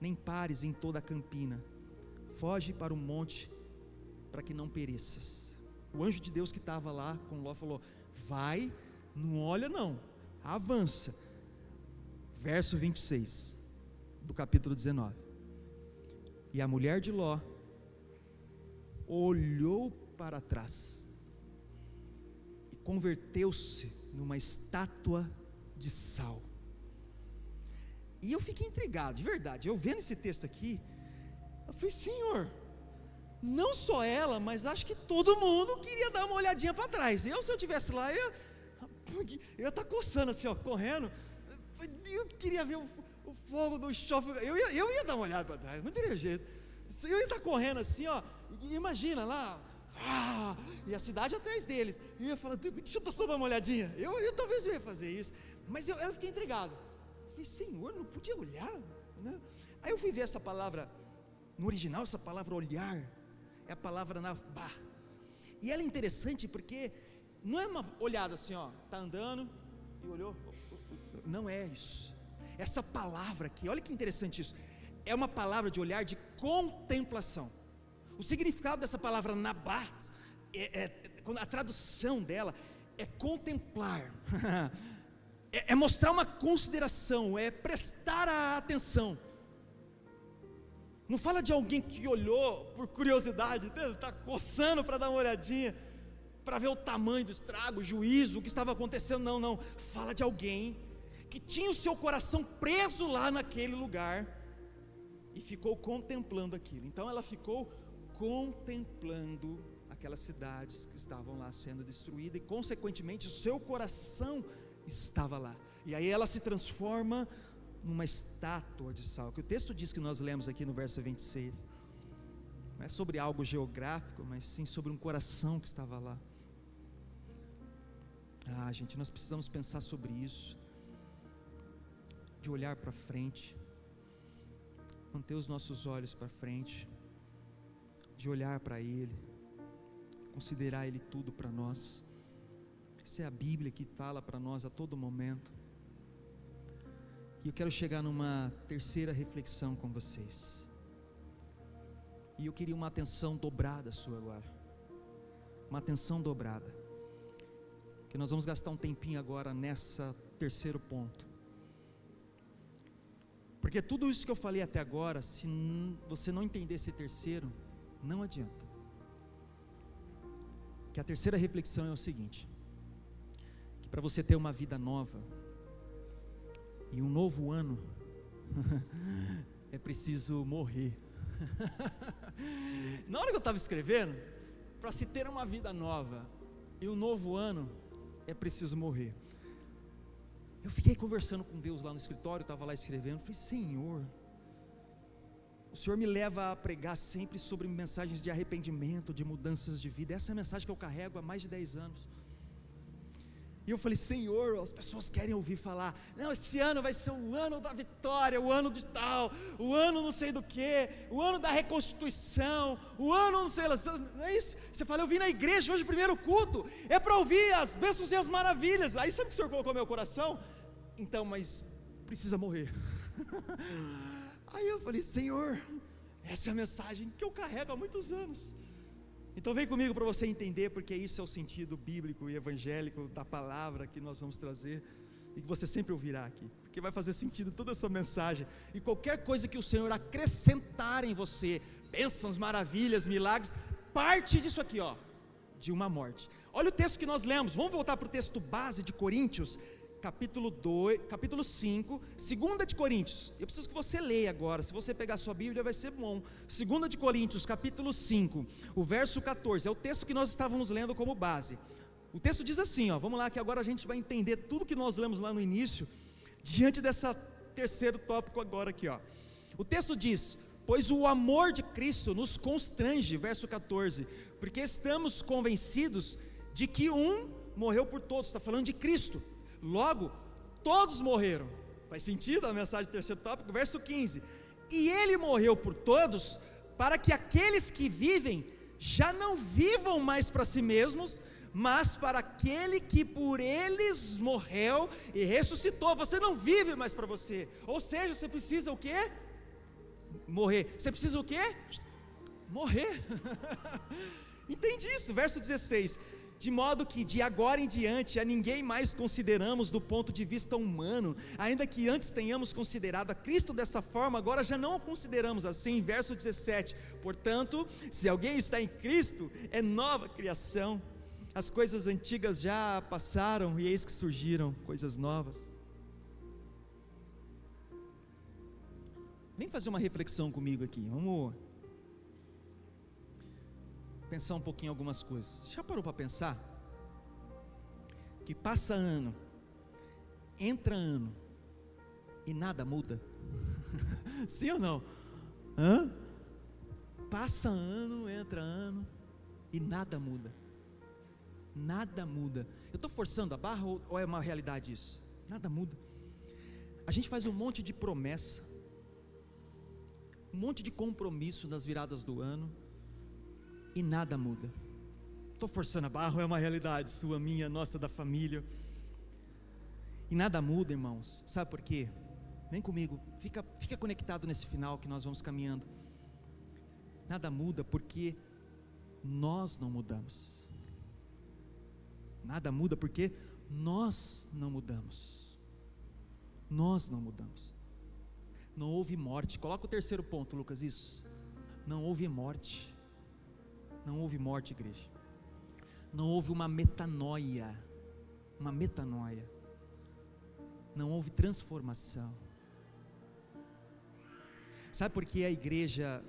B: nem pares em toda a campina, foge para o monte, para que não pereças. O anjo de Deus que estava lá com Ló falou: vai, não olha não, avança. Verso 26 do capítulo 19. E a mulher de Ló olhou para trás e converteu-se numa estátua de sal. E eu fiquei intrigado, de verdade, eu vendo esse texto aqui, eu falei: Senhor, não só ela, mas acho que todo mundo queria dar uma olhadinha para trás. Se eu estivesse lá, eu ia estar coçando assim, ó, correndo. Eu queria ver o fogo do enxofre. Eu ia dar uma olhada para trás, não teria jeito. Eu ia estar correndo assim, ó. Imagina lá, e a cidade atrás deles. Eu ia falar: deixa eu só dar uma olhadinha. Talvez eu ia fazer isso, mas eu fiquei intrigado. Eu falei: Senhor, não podia olhar, né? Aí eu fui ver essa palavra. No original, essa palavra olhar é a palavra nabar, e ela é interessante porque não é uma olhada assim, ó, está andando e olhou, não é isso. Essa palavra aqui, olha que interessante isso, é uma palavra de olhar de contemplação. O significado dessa palavra nabar, a tradução dela é contemplar, é mostrar uma consideração, é prestar a atenção. Não fala de alguém que olhou por curiosidade, está coçando para dar uma olhadinha, para ver o tamanho do estrago, o juízo, o que estava acontecendo. Não, fala de alguém que tinha o seu coração preso lá naquele lugar, e ficou contemplando aquilo. Então ela ficou contemplando aquelas cidades que estavam lá sendo destruídas, e consequentemente o seu coração estava lá, e aí ela se transforma numa estátua de sal, que o texto diz que nós lemos aqui no verso 26, não é sobre algo geográfico, mas sim sobre um coração que estava lá. Gente, nós precisamos pensar sobre isso, de olhar para frente, manter os nossos olhos para frente, de olhar para Ele, considerar Ele tudo para nós. Essa é a Bíblia que fala para nós a todo momento. E eu quero chegar numa terceira reflexão com vocês, e eu queria uma atenção dobrada sua agora, uma atenção dobrada, que nós vamos gastar um tempinho agora nessa terceiro ponto, porque tudo isso que eu falei até agora, se você não entender esse terceiro, não adianta. Que a terceira reflexão é o seguinte: que para você ter uma vida nova e um novo ano, é preciso morrer. Na hora que eu estava escrevendo, para se ter uma vida nova e um novo ano, é preciso morrer. Eu fiquei conversando com Deus lá no escritório, estava lá escrevendo, falei: Senhor, o Senhor me leva a pregar sempre sobre mensagens de arrependimento, de mudanças de vida. Essa é a mensagem que eu carrego há mais de 10 anos. E eu falei: Senhor, as pessoas querem ouvir falar, não, esse ano vai ser o ano da vitória, o ano de tal, o ano não sei do que, o ano da reconstituição, o ano não sei, não é isso? Você fala: eu vim na igreja hoje, primeiro culto, é para ouvir as bênçãos e as maravilhas. Aí sabe o que o Senhor colocou no meu coração? Então, mas precisa morrer. Aí eu falei: Senhor, essa é a mensagem que eu carrego há muitos anos. Então vem comigo para você entender, porque isso é o sentido bíblico e evangélico da palavra que nós vamos trazer, e que você sempre ouvirá aqui, porque vai fazer sentido toda essa mensagem, e qualquer coisa que o Senhor acrescentar em você, bênçãos, maravilhas, milagres, parte disso aqui, de uma morte. Olha o texto que nós lemos, vamos voltar para o texto base de Coríntios, capítulo 5, 2 de Coríntios, eu preciso que você leia agora, se você pegar a sua Bíblia vai ser bom, 2 de Coríntios, capítulo 5, o verso 14, é o texto que nós estávamos lendo como base. O texto diz assim, vamos lá, que agora a gente vai entender tudo que nós lemos lá no início, diante dessa terceiro tópico agora aqui, o texto diz: pois o amor de Cristo nos constrange, verso 14, porque estamos convencidos de que um morreu por todos, está falando de Cristo, logo, todos morreram. Faz sentido a mensagem do terceiro tópico? Verso 15: e Ele morreu por todos, para que aqueles que vivem, já não vivam mais para si mesmos, mas para aquele que por eles morreu e ressuscitou. Você não vive mais para você, ou seja, você precisa o quê? Morrer. Você precisa o quê? Morrer. Entende isso? Verso 16: de modo que de agora em diante a ninguém mais consideramos do ponto de vista humano, ainda que antes tenhamos considerado a Cristo dessa forma, agora já não o consideramos assim. Verso 17: portanto, se alguém está em Cristo, é nova criação, as coisas antigas já passaram e eis que surgiram coisas novas. Vem fazer uma reflexão comigo aqui, vamos pensar um pouquinho em algumas coisas. Já parou para pensar que passa ano, entra ano e nada muda? Sim ou não? Passa ano, entra ano e nada muda. Nada muda. Eu estou forçando a barra ou é uma realidade isso? Nada muda. A gente faz um monte de promessa, um monte de compromisso nas viradas do ano, e nada muda. Estou forçando a barra ou é uma realidade sua, minha, nossa, da família? E nada muda, irmãos. Sabe por quê? Vem comigo, fica conectado nesse final que nós vamos caminhando. Nada muda porque nós não mudamos. Nada muda porque nós não mudamos. Nós não mudamos. Não houve morte. Coloca o terceiro ponto, Lucas, isso. Não houve morte. Não houve morte, igreja. Não houve uma metanoia. Uma metanoia. não houve transformação. Sabe por que a igreja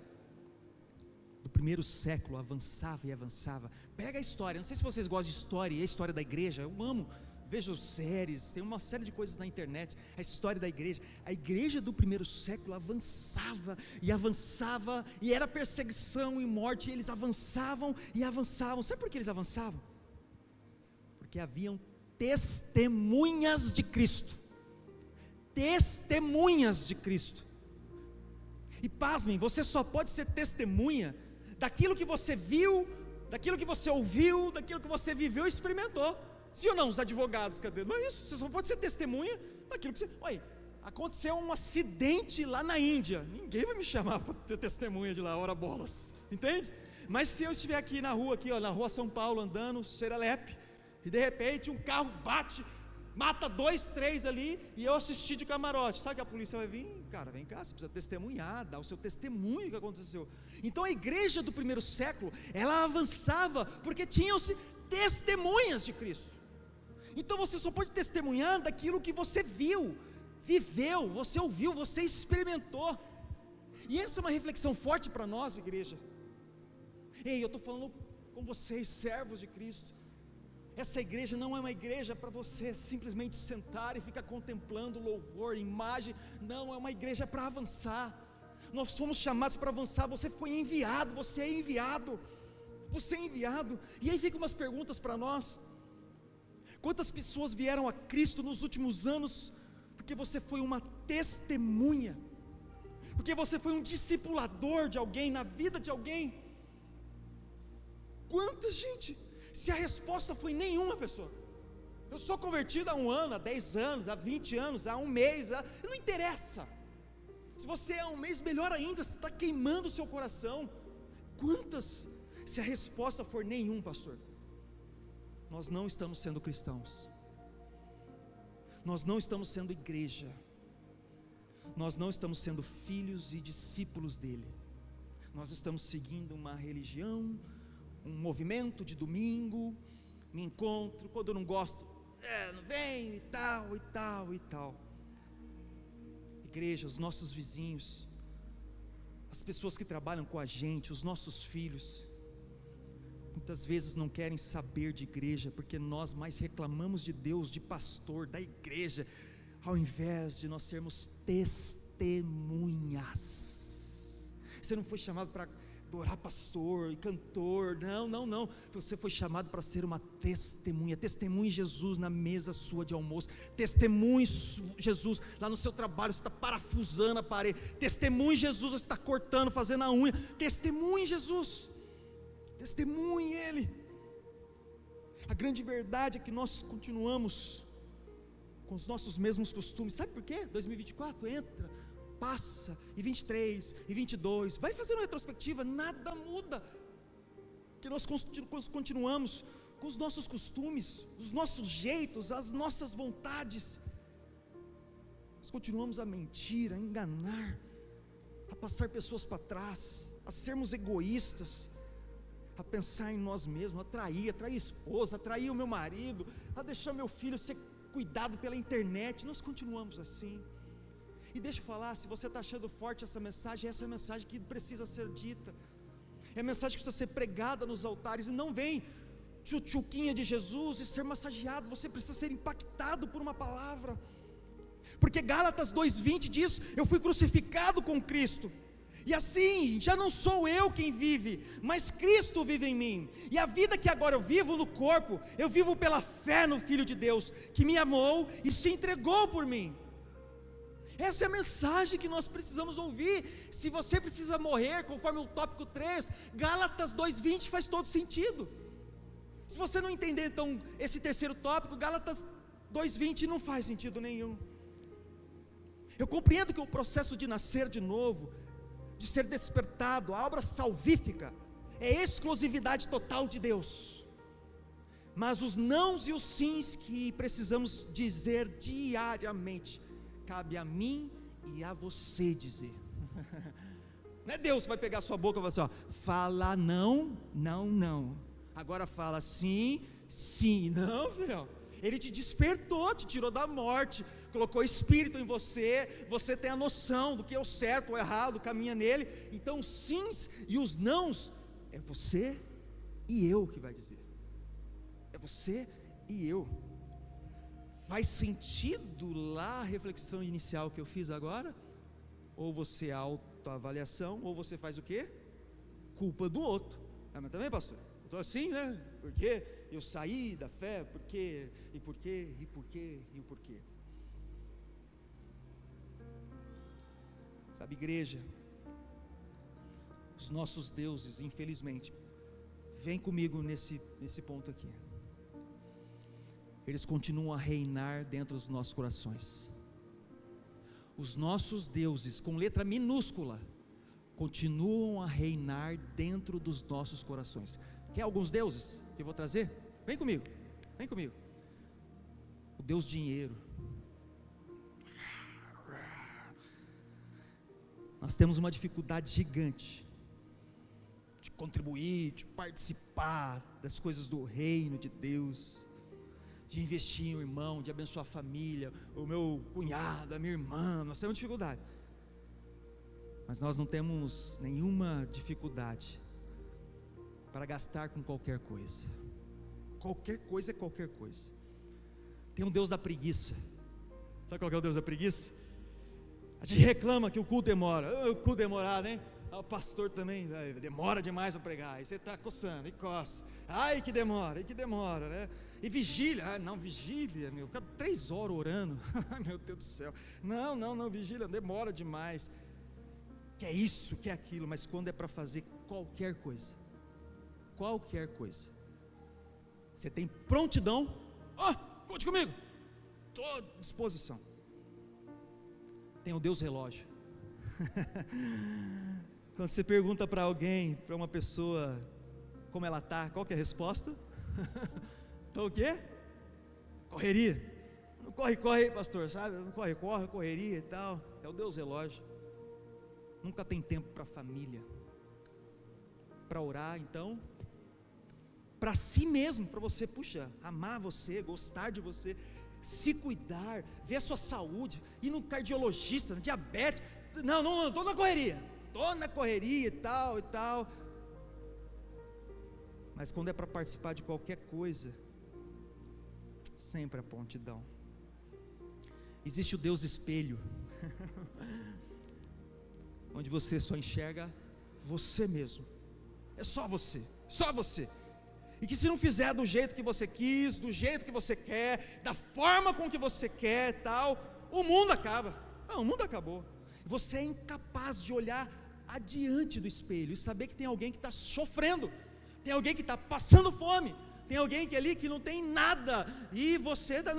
B: do primeiro século avançava e avançava? Pega a história, não sei se vocês gostam de história, e a história da igreja, eu amo, vejo séries, tem uma série de coisas na internet, a história da igreja. A igreja do primeiro século avançava, e era perseguição e morte, e eles avançavam e avançavam. Sabe por que eles avançavam? Porque haviam testemunhas de Cristo, testemunhas de Cristo. E pasmem, você só pode ser testemunha daquilo que você viu, daquilo que você ouviu, daquilo que você viveu e experimentou. Sim ou não, os advogados, cadê? Não é isso, você só pode ser testemunha daquilo que você... Olha, aconteceu um acidente lá na Índia, ninguém vai me chamar para ter testemunha de lá, ora bolas, entende? Mas se eu estiver aqui na rua, na rua São Paulo, andando, serelepe, e de repente um carro bate, mata 2, 3 ali, e eu assisti de camarote, sabe que a polícia vai vir? Cara, vem cá, você precisa testemunhar, dar o seu testemunho que aconteceu. Então a igreja do primeiro século, ela avançava, porque tinham-se testemunhas de Cristo. Então você só pode testemunhar daquilo que você viu, viveu, você ouviu, você experimentou. E essa é uma reflexão forte para nós, igreja. Ei, eu estou falando com vocês, servos de Cristo. Essa igreja não é uma igreja para você simplesmente sentar e ficar contemplando louvor, imagem. Não, é uma igreja para avançar. Nós fomos chamados para avançar. Você foi enviado, você é enviado. Você é enviado. E aí ficam umas perguntas para nós. Quantas pessoas vieram a Cristo nos últimos anos? Porque você foi uma testemunha, porque você foi um discipulador de alguém, na vida de alguém. Quanta gente? Se a resposta foi nenhuma pessoa. Eu sou convertido há 1 ano, há 10 anos, há 20 anos, há 1 mês, não interessa. Se você é 1 mês, melhor ainda, você está queimando o seu coração. Quantas? Se a resposta for nenhum, pastor, nós não estamos sendo cristãos, nós não estamos sendo igreja, nós não estamos sendo filhos e discípulos dele. Nós estamos seguindo uma religião, um movimento de domingo, me encontro, quando eu não gosto, não vem, e tal, e tal, e tal. Igreja, os nossos vizinhos, as pessoas que trabalham com a gente, os nossos filhos, muitas vezes não querem saber de igreja, porque nós mais reclamamos de Deus, de pastor, da igreja, ao invés de nós sermos testemunhas. Você não foi chamado para adorar pastor e cantor, não, você foi chamado para ser uma testemunha. Testemunhe Jesus na mesa sua de almoço, testemunhe Jesus lá no seu trabalho, você está parafusando a parede, testemunhe Jesus, você está cortando, fazendo a unha, testemunhe Jesus, testemunhe Ele. A grande verdade é que nós continuamos com os nossos mesmos costumes. Sabe por quê? 2024 entra, passa, e 23, e 22, vai fazendo retrospectiva, nada muda, que nós continuamos com os nossos costumes, os nossos jeitos, as nossas vontades, nós continuamos a mentir, a enganar, a passar pessoas para trás, a sermos egoístas, a pensar em nós mesmos, a trair a esposa, a trair o meu marido, a deixar meu filho ser cuidado pela internet. Nós continuamos assim. E deixa eu falar, se você está achando forte essa é a mensagem que precisa ser dita, é a mensagem que precisa ser pregada nos altares, e não vem tchutchuquinha de Jesus e ser massageado, você precisa ser impactado por uma palavra, porque Gálatas 2:20 diz: eu fui crucificado com Cristo, e assim, já não sou eu quem vive, mas Cristo vive em mim, e a vida que agora eu vivo no corpo, eu vivo pela fé no Filho de Deus, que me amou e se entregou por mim. Essa é a mensagem que nós precisamos ouvir. Se você precisa morrer, conforme o tópico 3, Gálatas 2:20 faz todo sentido. Se você não entender então esse terceiro tópico, Gálatas 2:20 não faz sentido nenhum. Eu compreendo que o processo de nascer de novo, de ser despertado, a obra salvífica, é exclusividade total de Deus, mas os nãos e os sims que precisamos dizer diariamente, cabe a mim e a você dizer. Não é Deus que vai pegar a sua boca e vai assim, fala não, não, não, agora fala sim, sim. Não, filhão, Ele te despertou, te tirou da morte, colocou espírito em você, você tem a noção do que é o certo, o errado, caminha nele. Então os sims e os nãos, é você e eu que vai dizer. É você e eu. Faz sentido lá a reflexão inicial que eu fiz agora? Ou você é autoavaliação, ou você faz o quê? Culpa do outro. Mas também, pastor, eu estou assim, né? Porque eu saí da fé, porque, e porquê, e porquê, e o porquê. Sabe, igreja, os nossos deuses, infelizmente, vem comigo nesse ponto aqui. Eles continuam a reinar dentro dos nossos corações. Os nossos deuses, com letra minúscula, continuam a reinar dentro dos nossos corações. Quer alguns deuses que eu vou trazer? Vem comigo, vem comigo. O Deus dinheiro. Nós temos uma dificuldade gigante de contribuir, de participar das coisas do reino de Deus, de investir em um irmão, de abençoar a família, o meu cunhado, a minha irmã. Nós temos dificuldade, mas nós não temos nenhuma dificuldade para gastar com qualquer coisa. Qualquer coisa é qualquer coisa. Tem um Deus da preguiça. Sabe qual que é o Deus da preguiça? A gente reclama que o culto demora. O culto demorado, hein? O pastor também demora demais para pregar. Aí você está coçando e coça. Ai que demora, né? E vigília, não, vigília, meu, 3 horas orando. Ai meu Deus do céu. Não, vigília, demora demais. Que é isso, que é aquilo. Mas quando é para fazer qualquer coisa, você tem prontidão. Conte comigo, estou à disposição. Tem o Deus relógio. Quando você pergunta para alguém, para uma pessoa, como ela está, qual que é a resposta? Então o quê? Correria. Não corre, pastor, sabe? Não correria e tal. É o Deus relógio. Nunca tem tempo para a família, para orar, então, para si mesmo, para você, amar você, gostar de você, se cuidar, ver a sua saúde, ir no cardiologista, no diabetes. Não, estou na correria e tal. Mas quando é para participar de qualquer coisa, sempre a prontidão. Existe o Deus espelho, onde você só enxerga você mesmo. É só você. E que se não fizer do jeito que você quis, do jeito que você quer, da forma com que você quer, tal, o mundo acaba. O mundo acabou. Você é incapaz de olhar adiante do espelho e saber que tem alguém que está sofrendo, tem alguém que está passando fome, tem alguém que ali que não tem nada, e você está,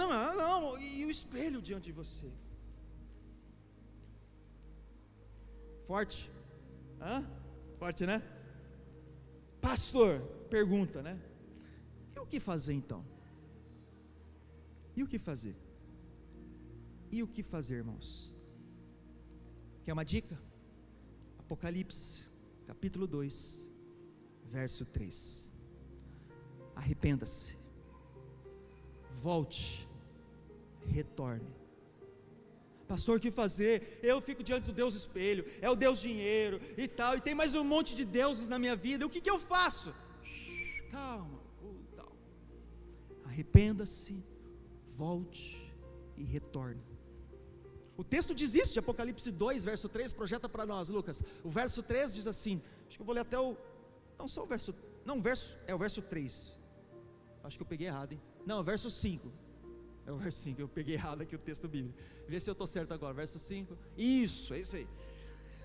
B: e o espelho diante de você. Forte, forte, né? Pastor, pergunta, né? E o que fazer então? E o que fazer? Irmãos? Quer uma dica? Apocalipse, capítulo 2, verso 3. Arrependa-se, volte, retorne. Pastor, o que fazer? Eu fico diante do Deus espelho, é o Deus dinheiro e tal, e tem mais um monte de deuses na minha vida, o que eu faço? Calma, tal. Arrependa-se, volte e retorne. O texto diz isso, de Apocalipse 2, verso 3, projeta para nós, Lucas. O verso 3 diz assim, acho que eu vou ler até é o verso 3, acho que eu peguei errado, hein? Não, é o verso 5, eu peguei errado aqui o texto bíblico, vê se eu estou certo agora, verso 5, isso, é isso aí.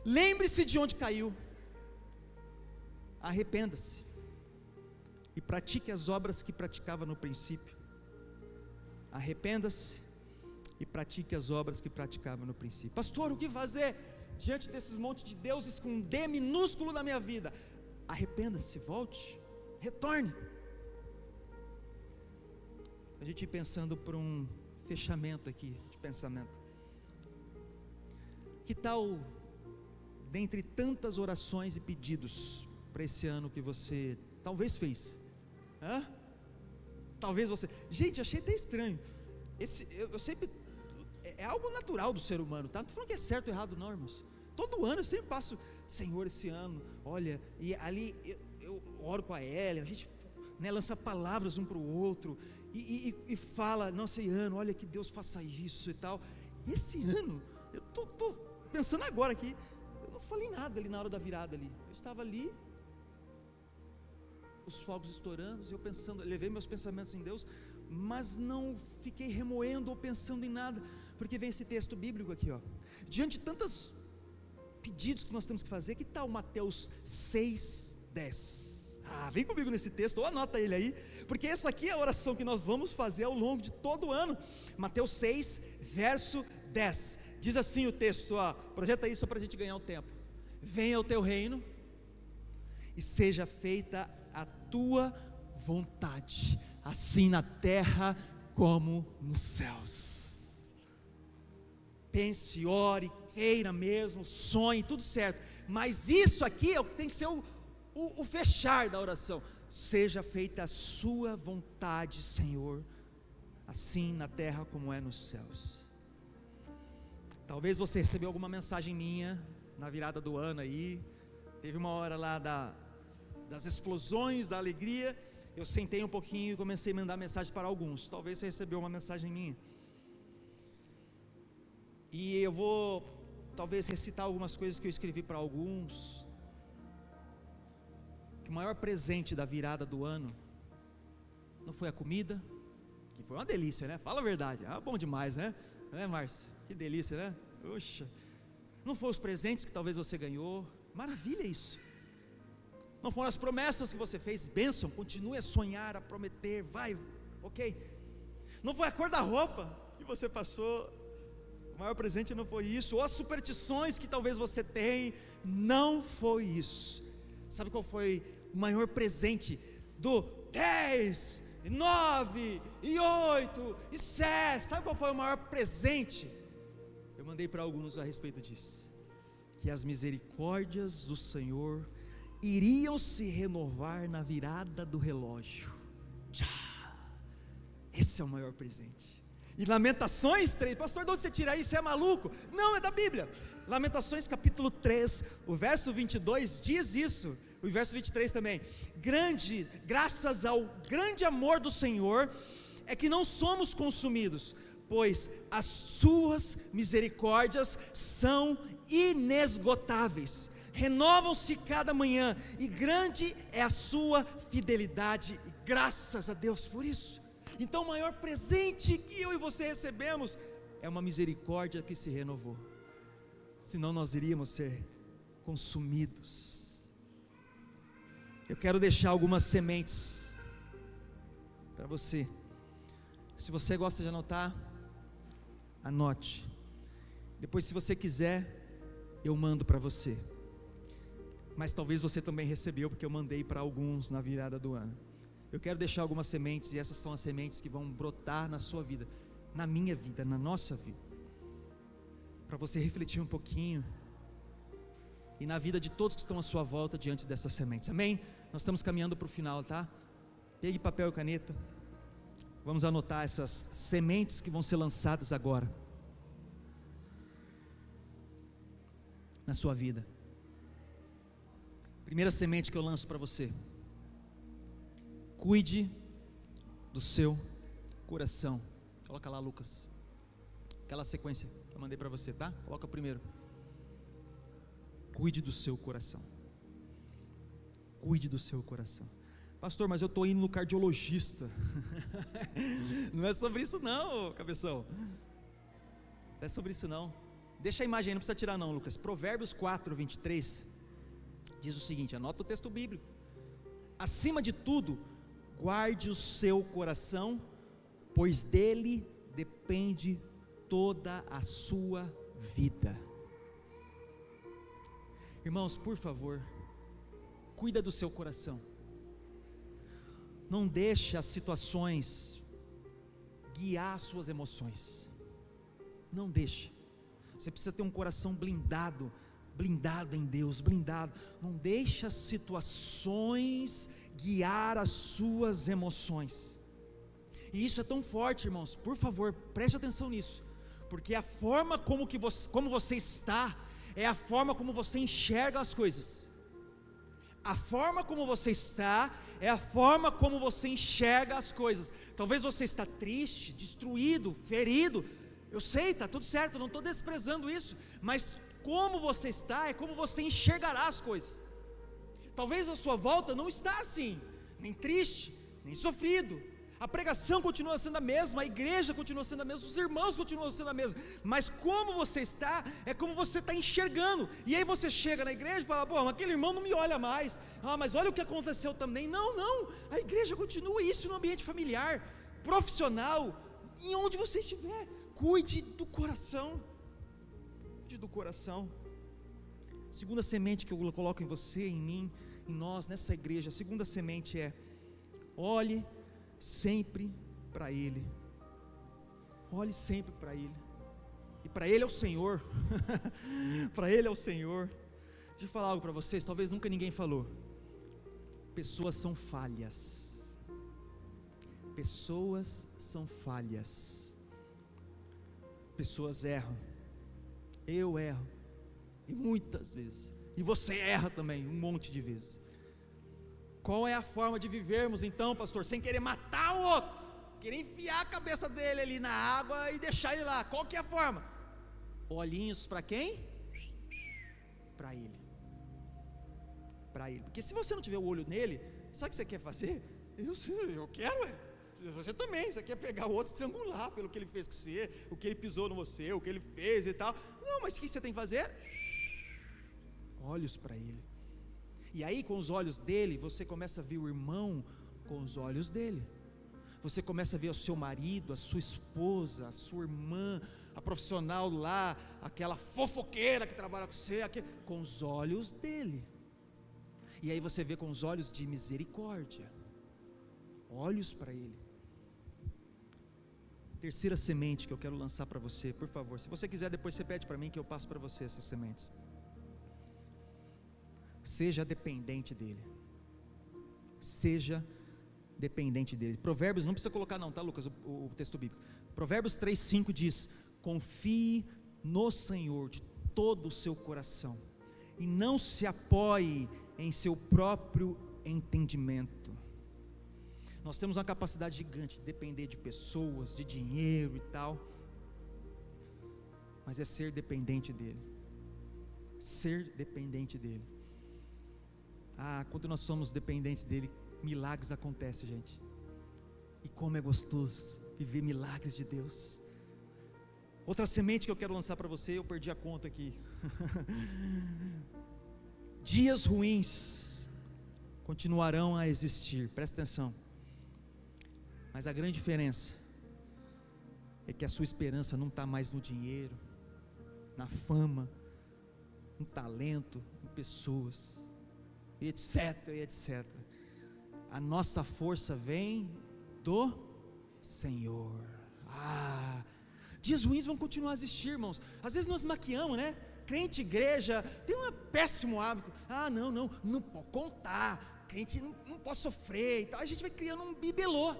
B: Lembre-se de onde caiu, arrependa-se, e pratique as obras que praticava no princípio. Arrependa-se e pratique as obras que praticava no princípio. Pastor, o que fazer diante desses montes de deuses com um D minúsculo na minha vida? Arrependa-se, volte, retorne. A gente ir pensando por um fechamento aqui de pensamento. Que tal, dentre tantas orações e pedidos para esse ano que você talvez fez? Talvez você. Gente, achei até estranho. Eu sempre é algo natural do ser humano, tá? Não estou falando que é certo ou errado não, irmãos. Todo ano eu sempre passo, Senhor, esse ano, olha, e ali eu oro com a Ellen, a gente, né, lança palavras um para o outro, e fala, nossa, esse ano, olha que Deus faça isso e tal. Esse ano, eu estou pensando agora aqui, eu não falei nada ali na hora da virada ali, eu estava ali, os fogos estourando, eu pensando, levei meus pensamentos em Deus, mas não fiquei remoendo ou pensando em nada, porque vem esse texto bíblico aqui, ó, diante de tantos pedidos que nós temos que fazer, que tal Mateus 6:10? Vem comigo nesse texto, ou anota ele aí, porque essa aqui é a oração que nós vamos fazer ao longo de todo o ano. Mateus 6, verso 10, diz assim o texto, projeta isso para a gente ganhar um tempo: venha o teu reino, e seja feita a tua vontade, assim na terra como nos céus. Pense, ore, queira mesmo, sonhe, tudo certo, mas isso aqui é o que tem que ser o fechar da oração: seja feita a sua vontade, Senhor, assim na terra como é nos céus. Talvez você recebeu alguma mensagem minha na virada do ano aí, teve uma hora lá das explosões, da alegria, eu sentei um pouquinho e comecei a mandar mensagem para alguns. Talvez você recebeu uma mensagem minha, e eu vou talvez recitar algumas coisas que eu escrevi para alguns. Que o maior presente da virada do ano não foi a comida, que foi uma delícia, né? Fala a verdade, bom demais, né? Márcio? Que delícia, né? Poxa, não foram os presentes que talvez você ganhou, maravilha isso. Não foram as promessas que você fez, bênção, continue a sonhar, a prometer, vai, ok. Não foi a cor da roupa que você passou, o maior presente não foi isso. Ou as superstições que talvez você tem, não foi isso. Sabe qual foi o maior presente do 10, e 9, e 8, e 7? Sabe qual foi o maior presente? Eu mandei para alguns a respeito disso: que as misericórdias do Senhor iriam se renovar na virada do relógio. Esse é o maior presente. E Lamentações 3, pastor, de onde você tira isso? Você é maluco? Não, é da Bíblia. Lamentações capítulo 3, o verso 22 diz isso, o verso 23 também: graças ao grande amor do Senhor é que não somos consumidos, pois as suas misericórdias são inesgotáveis, renovam-se cada manhã, e grande é a sua fidelidade, e graças a Deus por isso. Então o maior presente que eu e você recebemos é uma misericórdia que se renovou, senão nós iríamos ser consumidos. Eu quero deixar algumas sementes para você. Se você gosta de anotar, anote. Depois, se você quiser, eu mando para você. Mas talvez você também recebeu, porque eu mandei para alguns na virada do ano. Eu quero deixar algumas sementes, e essas são as sementes que vão brotar na sua vida, na minha vida, na nossa vida, para você refletir um pouquinho, e na vida de todos que estão à sua volta diante dessas sementes, amém? Nós estamos caminhando para o final, tá? Pegue papel e caneta, vamos anotar essas sementes que vão ser lançadas agora na sua vida. Primeira semente que eu lanço para você: cuide do seu coração. Coloca lá, Lucas, aquela sequência que eu mandei para você, tá? Coloca primeiro. Cuide do seu coração. Cuide do seu coração. Pastor, mas eu estou indo no cardiologista. Não é sobre isso não, cabeção. Não é sobre isso não. Deixa a imagem aí, não precisa tirar não, Lucas. Provérbios 4, 23 diz o seguinte, anota o texto bíblico: acima de tudo, guarde o seu coração, pois dele depende toda a sua vida. Irmãos, por favor, cuida do seu coração. Não deixe as situações guiar as suas emoções. Não deixe. Você precisa ter um coração blindado em Deus, blindado. Não deixe as situações guiar as suas emoções. E isso é tão forte, irmãos, por favor, preste atenção nisso, Porque a forma como você está, é a forma como você enxerga as coisas. A forma como você está, é a forma como você enxerga as coisas. Talvez você está triste, destruído, ferido. Eu sei, está tudo certo, eu não estou desprezando isso. Mas como você está, é como você enxergará as coisas. Talvez a sua volta não está assim, nem triste, nem sofrido. A pregação continua sendo a mesma, a igreja continua sendo a mesma, os irmãos continuam sendo a mesma, mas como você está, é como você está enxergando. E aí você chega na igreja e fala: pô, aquele irmão não me olha mais, mas olha o que aconteceu também. Não, a igreja continua, isso no ambiente familiar, profissional, em onde você estiver. Cuide do coração, cuide do coração. Segunda semente que eu coloco em você, em mim, em nós, nessa igreja, a segunda semente é: olhe sempre para Ele. Olhe sempre para Ele. E para Ele é o Senhor. Para Ele é o Senhor. Deixa eu falar algo para vocês, talvez nunca ninguém falou. Pessoas são falhas. Pessoas são falhas. Pessoas erram. Eu erro. E muitas vezes. E você erra também, um monte de vezes. Qual é a forma de vivermos então, pastor? Sem querer matar o outro, querer enfiar a cabeça dele ali na água e deixar ele lá. Qual que é a forma? Olhinhos para quem? Para Ele. Para Ele. Porque se você não tiver o olho nele, sabe o que você quer fazer? Eu quero, você também. Você quer pegar o outro e estrangular pelo que ele fez com você, o que ele pisou no você, o que ele fez e tal. Não, mas o que você tem que fazer? Olhos para Ele. E aí, com os olhos dele, você começa a ver o irmão com os olhos dele. Você começa a ver o seu marido, a sua esposa, a sua irmã, a profissional lá, aquela fofoqueira que trabalha com você, com os olhos dele. E aí você vê com os olhos de misericórdia. Olhos para ele. Terceira semente que eu quero lançar para você, por favor. Se você quiser, depois você pede para mim que eu passo para você essas sementes. Seja dependente dele. Seja dependente dele. Provérbios, não precisa colocar não, tá, Lucas, o texto bíblico. Provérbios 3:5 diz: confie no Senhor de todo o seu coração, e não se apoie em seu próprio entendimento. Nós temos uma capacidade gigante de depender de pessoas, de dinheiro e tal, mas é ser dependente dele. Ser dependente dele. Quando nós somos dependentes dele, milagres acontecem, gente. E como é gostoso viver milagres de Deus. Outra semente que eu quero lançar para você, eu perdi a conta aqui. Dias ruins continuarão a existir, presta atenção. Mas a grande diferença é que a sua esperança não está mais no dinheiro, na fama, no talento, em pessoas, etc, etc. A nossa força vem do Senhor. Dias ruins vão continuar a existir, irmãos. Às vezes nós maquiamos, né? Crente, igreja, tem um péssimo hábito. Não pode contar. Crente não pode sofrer e tal. A gente vai criando um bibelô.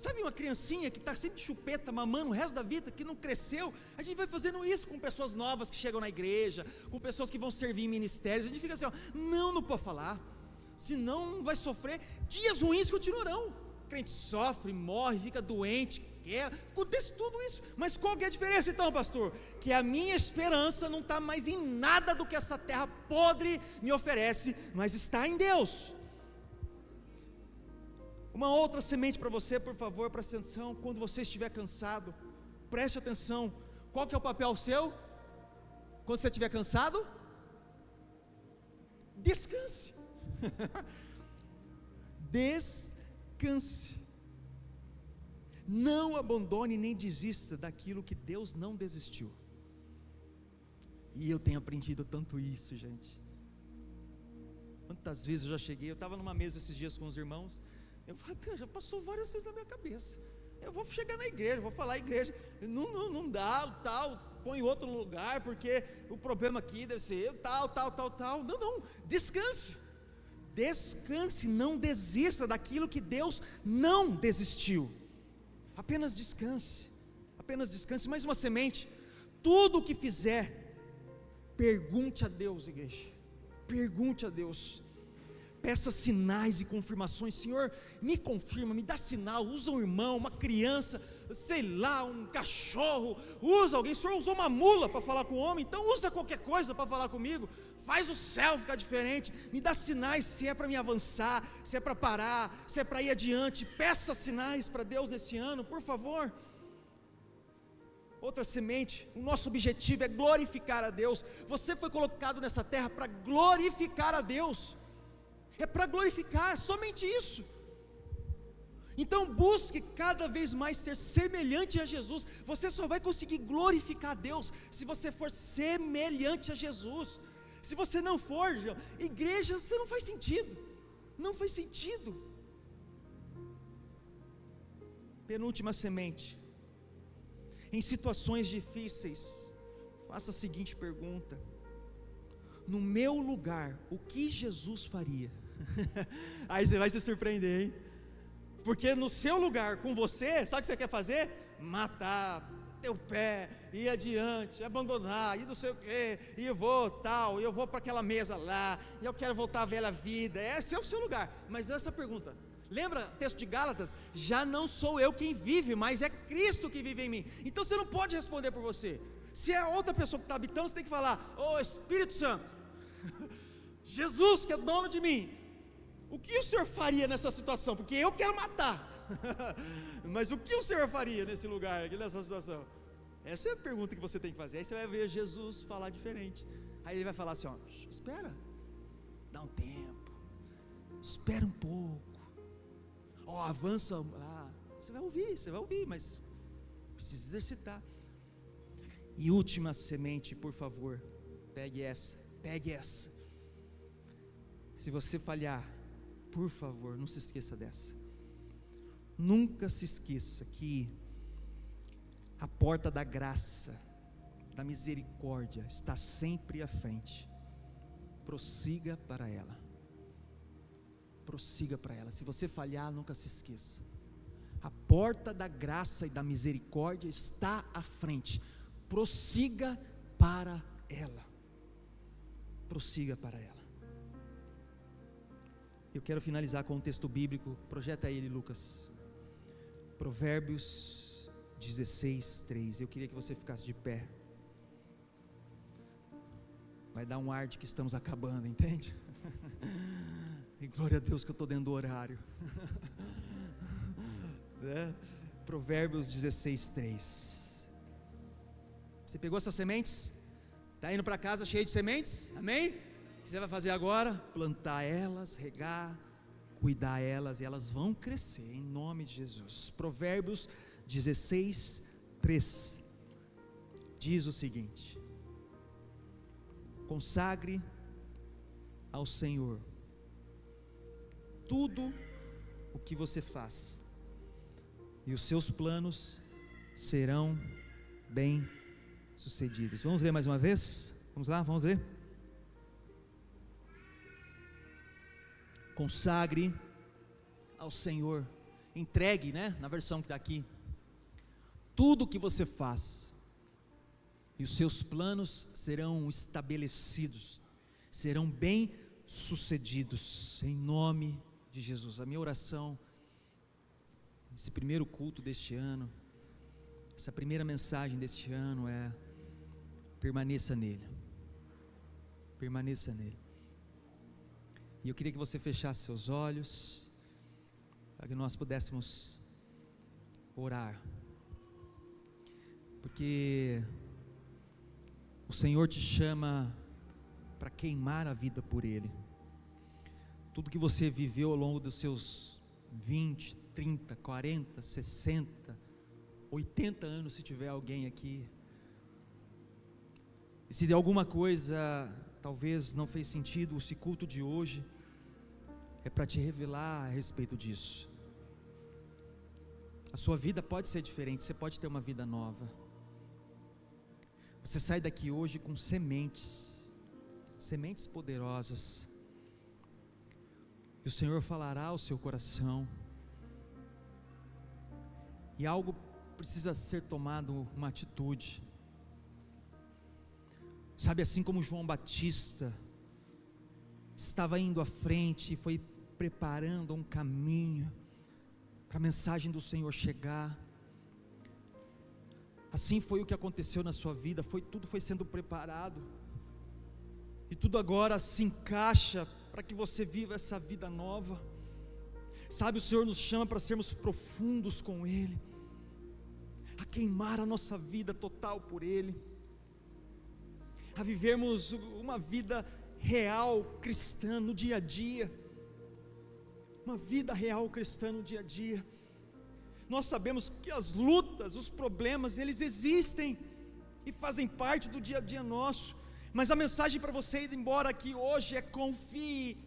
B: Sabe uma criancinha que está sempre de chupeta, mamando o resto da vida, que não cresceu? A gente vai fazendo isso com pessoas novas que chegam na igreja, com pessoas que vão servir em ministérios. A gente fica assim, não pode falar, senão vai sofrer. Dias ruins continuarão. O crente sofre, morre, fica doente, acontece tudo isso. Mas qual que é a diferença então, pastor? Que a minha esperança não está mais em nada do que essa terra podre me oferece, mas está em Deus. Uma outra semente para você, por favor, preste atenção. Quando você estiver cansado, preste atenção. Qual que é o papel seu? Quando você estiver cansado, descanse. Descanse. Não abandone nem desista daquilo que Deus não desistiu. E eu tenho aprendido tanto isso, gente. Quantas vezes eu já cheguei, eu estava numa mesa esses dias com os irmãos. Eu falei, cara, já passou várias vezes na minha cabeça. Eu vou chegar na igreja, vou falar igreja. Não dá, tal, põe em outro lugar, porque o problema aqui deve ser tal. Não, descanse. Descanse, não desista daquilo que Deus não desistiu. Apenas descanse. Mais uma semente. tudo o que fizer, pergunte a Deus, igreja, pergunte a Deus, peça sinais e confirmações. Senhor, me confirma, me dá sinal, usa um irmão, uma criança, sei lá, um cachorro, usa alguém. O Senhor usou uma mula para falar com o homem, então usa qualquer coisa para falar comigo, faz o céu ficar diferente, me dá sinais, se é para me avançar, se é para parar, se é para ir adiante. Peça sinais para Deus nesse ano, por favor. Outra semente, o nosso objetivo é glorificar a Deus. Você foi colocado nessa terra para glorificar a Deus, é para glorificar, é somente isso. Então busque cada vez mais ser semelhante a Jesus. Você só vai conseguir glorificar a Deus se você for semelhante a Jesus. Se você não for, igreja, você não faz sentido, não faz sentido. Penúltima semente, em situações difíceis, faça a seguinte pergunta: no meu lugar, o que Jesus faria? Aí você vai se surpreender, hein? Porque no seu lugar, com você, sabe o que você quer fazer? Matar, ter o pé, ir adiante, abandonar, e não sei o quê, e eu vou para aquela mesa lá, e eu quero voltar à velha vida. Esse é o seu lugar. Mas essa pergunta, lembra o texto de Gálatas? Já não sou eu quem vive, mas é Cristo que vive em mim. Então você não pode responder por você. Se é outra pessoa que está habitando, você tem que falar: ô Espírito Santo, Jesus que é dono de mim, o que o Senhor faria nessa situação? Porque eu quero matar, mas o que o Senhor faria nesse lugar, aqui nessa situação? Essa é a pergunta que você tem que fazer. Aí você vai ver Jesus falar diferente. Aí ele vai falar assim: ó, espera, dá um tempo, espera um pouco, ó, avança lá. Você vai ouvir, mas precisa exercitar. E última semente, por favor, pegue essa. Se você falhar, por favor, não se esqueça dessa. Nunca se esqueça que a porta da graça, da misericórdia, está sempre à frente. Prossiga para ela. Se você falhar, nunca se esqueça. A porta da graça e da misericórdia está à frente. Prossiga para ela. Eu quero finalizar com um texto bíblico. Projeta ele, Lucas. Provérbios 16:3. Eu queria que você ficasse de pé. Vai dar um ar de que estamos acabando, entende? E glória a Deus que eu estou dentro do horário. Provérbios 16:3. Você pegou essas sementes? Está indo para casa cheio de sementes? Amém? O que você vai fazer agora? Plantar elas, regar, cuidar elas, e elas vão crescer em nome de Jesus. Provérbios 16:3 diz o seguinte: consagre ao Senhor tudo o que você faz, e os seus planos serão bem sucedidos. Vamos ler mais uma vez? Vamos lá, vamos ler. Consagre ao Senhor, entregue, na versão que está aqui, tudo o que você faz, e os seus planos serão estabelecidos, serão bem sucedidos, em nome de Jesus. A minha oração, esse primeiro culto deste ano, essa primeira mensagem deste ano é: permaneça nele, e eu queria que você fechasse seus olhos, para que nós pudéssemos orar, porque o Senhor te chama para queimar a vida por Ele. Tudo que você viveu ao longo dos seus 20, 30, 40, 60, 80 anos, se tiver alguém aqui, e se de alguma coisa talvez não fez sentido, esse culto de hoje é para te revelar a respeito disso. A sua vida pode ser diferente, você pode ter uma vida nova. Você sai daqui hoje com sementes poderosas, e o Senhor falará ao seu coração, e algo precisa ser tomado, uma atitude. Sabe, assim como João Batista estava indo à frente e foi preparando um caminho para a mensagem do Senhor chegar, assim foi o que aconteceu na sua vida. Tudo foi sendo preparado, e tudo agora se encaixa para que você viva essa vida nova. Sabe, o Senhor nos chama para sermos profundos com Ele, a queimar a nossa vida total por Ele, a vivermos uma vida real cristã no dia a dia, uma vida real cristã no dia a dia. Nós sabemos que as lutas, os problemas, eles existem e fazem parte do dia a dia nosso, mas a mensagem para você ir embora aqui hoje é: confie.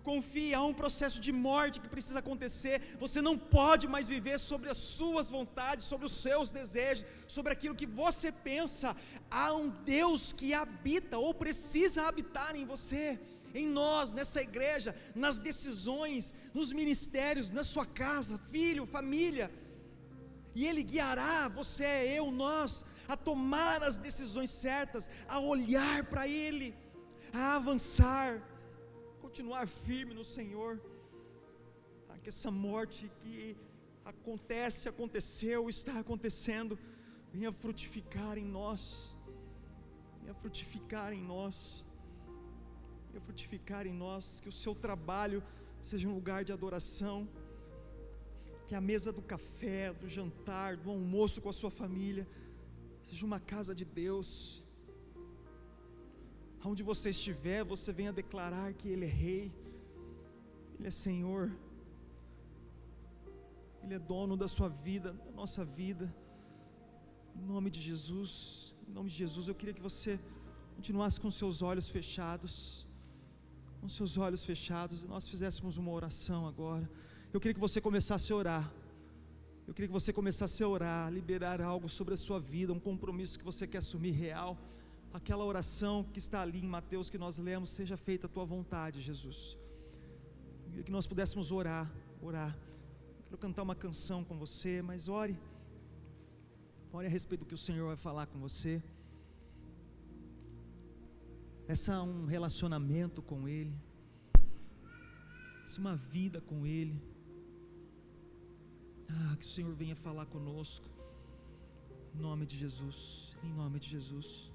B: Confie, há um processo de morte que precisa acontecer. Você não pode mais viver sobre as suas vontades, sobre os seus desejos, sobre aquilo que você pensa. Há um Deus que habita ou precisa habitar em você, em nós, nessa igreja, nas decisões, nos ministérios, na sua casa, filho, família, e Ele guiará você, eu, nós, a tomar as decisões certas, a olhar para Ele, a avançar, continuar firme no Senhor, que essa morte que aconteceu, está acontecendo, venha frutificar em nós, venha frutificar em nós, venha frutificar em nós, que o seu trabalho seja um lugar de adoração, que a mesa do café, do jantar, do almoço com a sua família, seja uma casa de Deus. Aonde você estiver, você venha declarar que Ele é Rei, Ele é Senhor, Ele é dono da sua vida, da nossa vida, em nome de Jesus. Em nome de Jesus, eu queria que você continuasse com seus olhos fechados, e nós fizéssemos uma oração agora. Eu queria que você começasse a orar, liberar algo sobre a sua vida, um compromisso que você quer assumir real. Aquela oração que está ali em Mateus que nós lemos: seja feita a tua vontade, Jesus. Que nós pudéssemos orar. Eu quero cantar uma canção com você, mas ore a respeito do que o Senhor vai falar com você. Peça um relacionamento com Ele, peça uma vida com Ele. Que o Senhor venha falar conosco, em nome de Jesus, em nome de Jesus.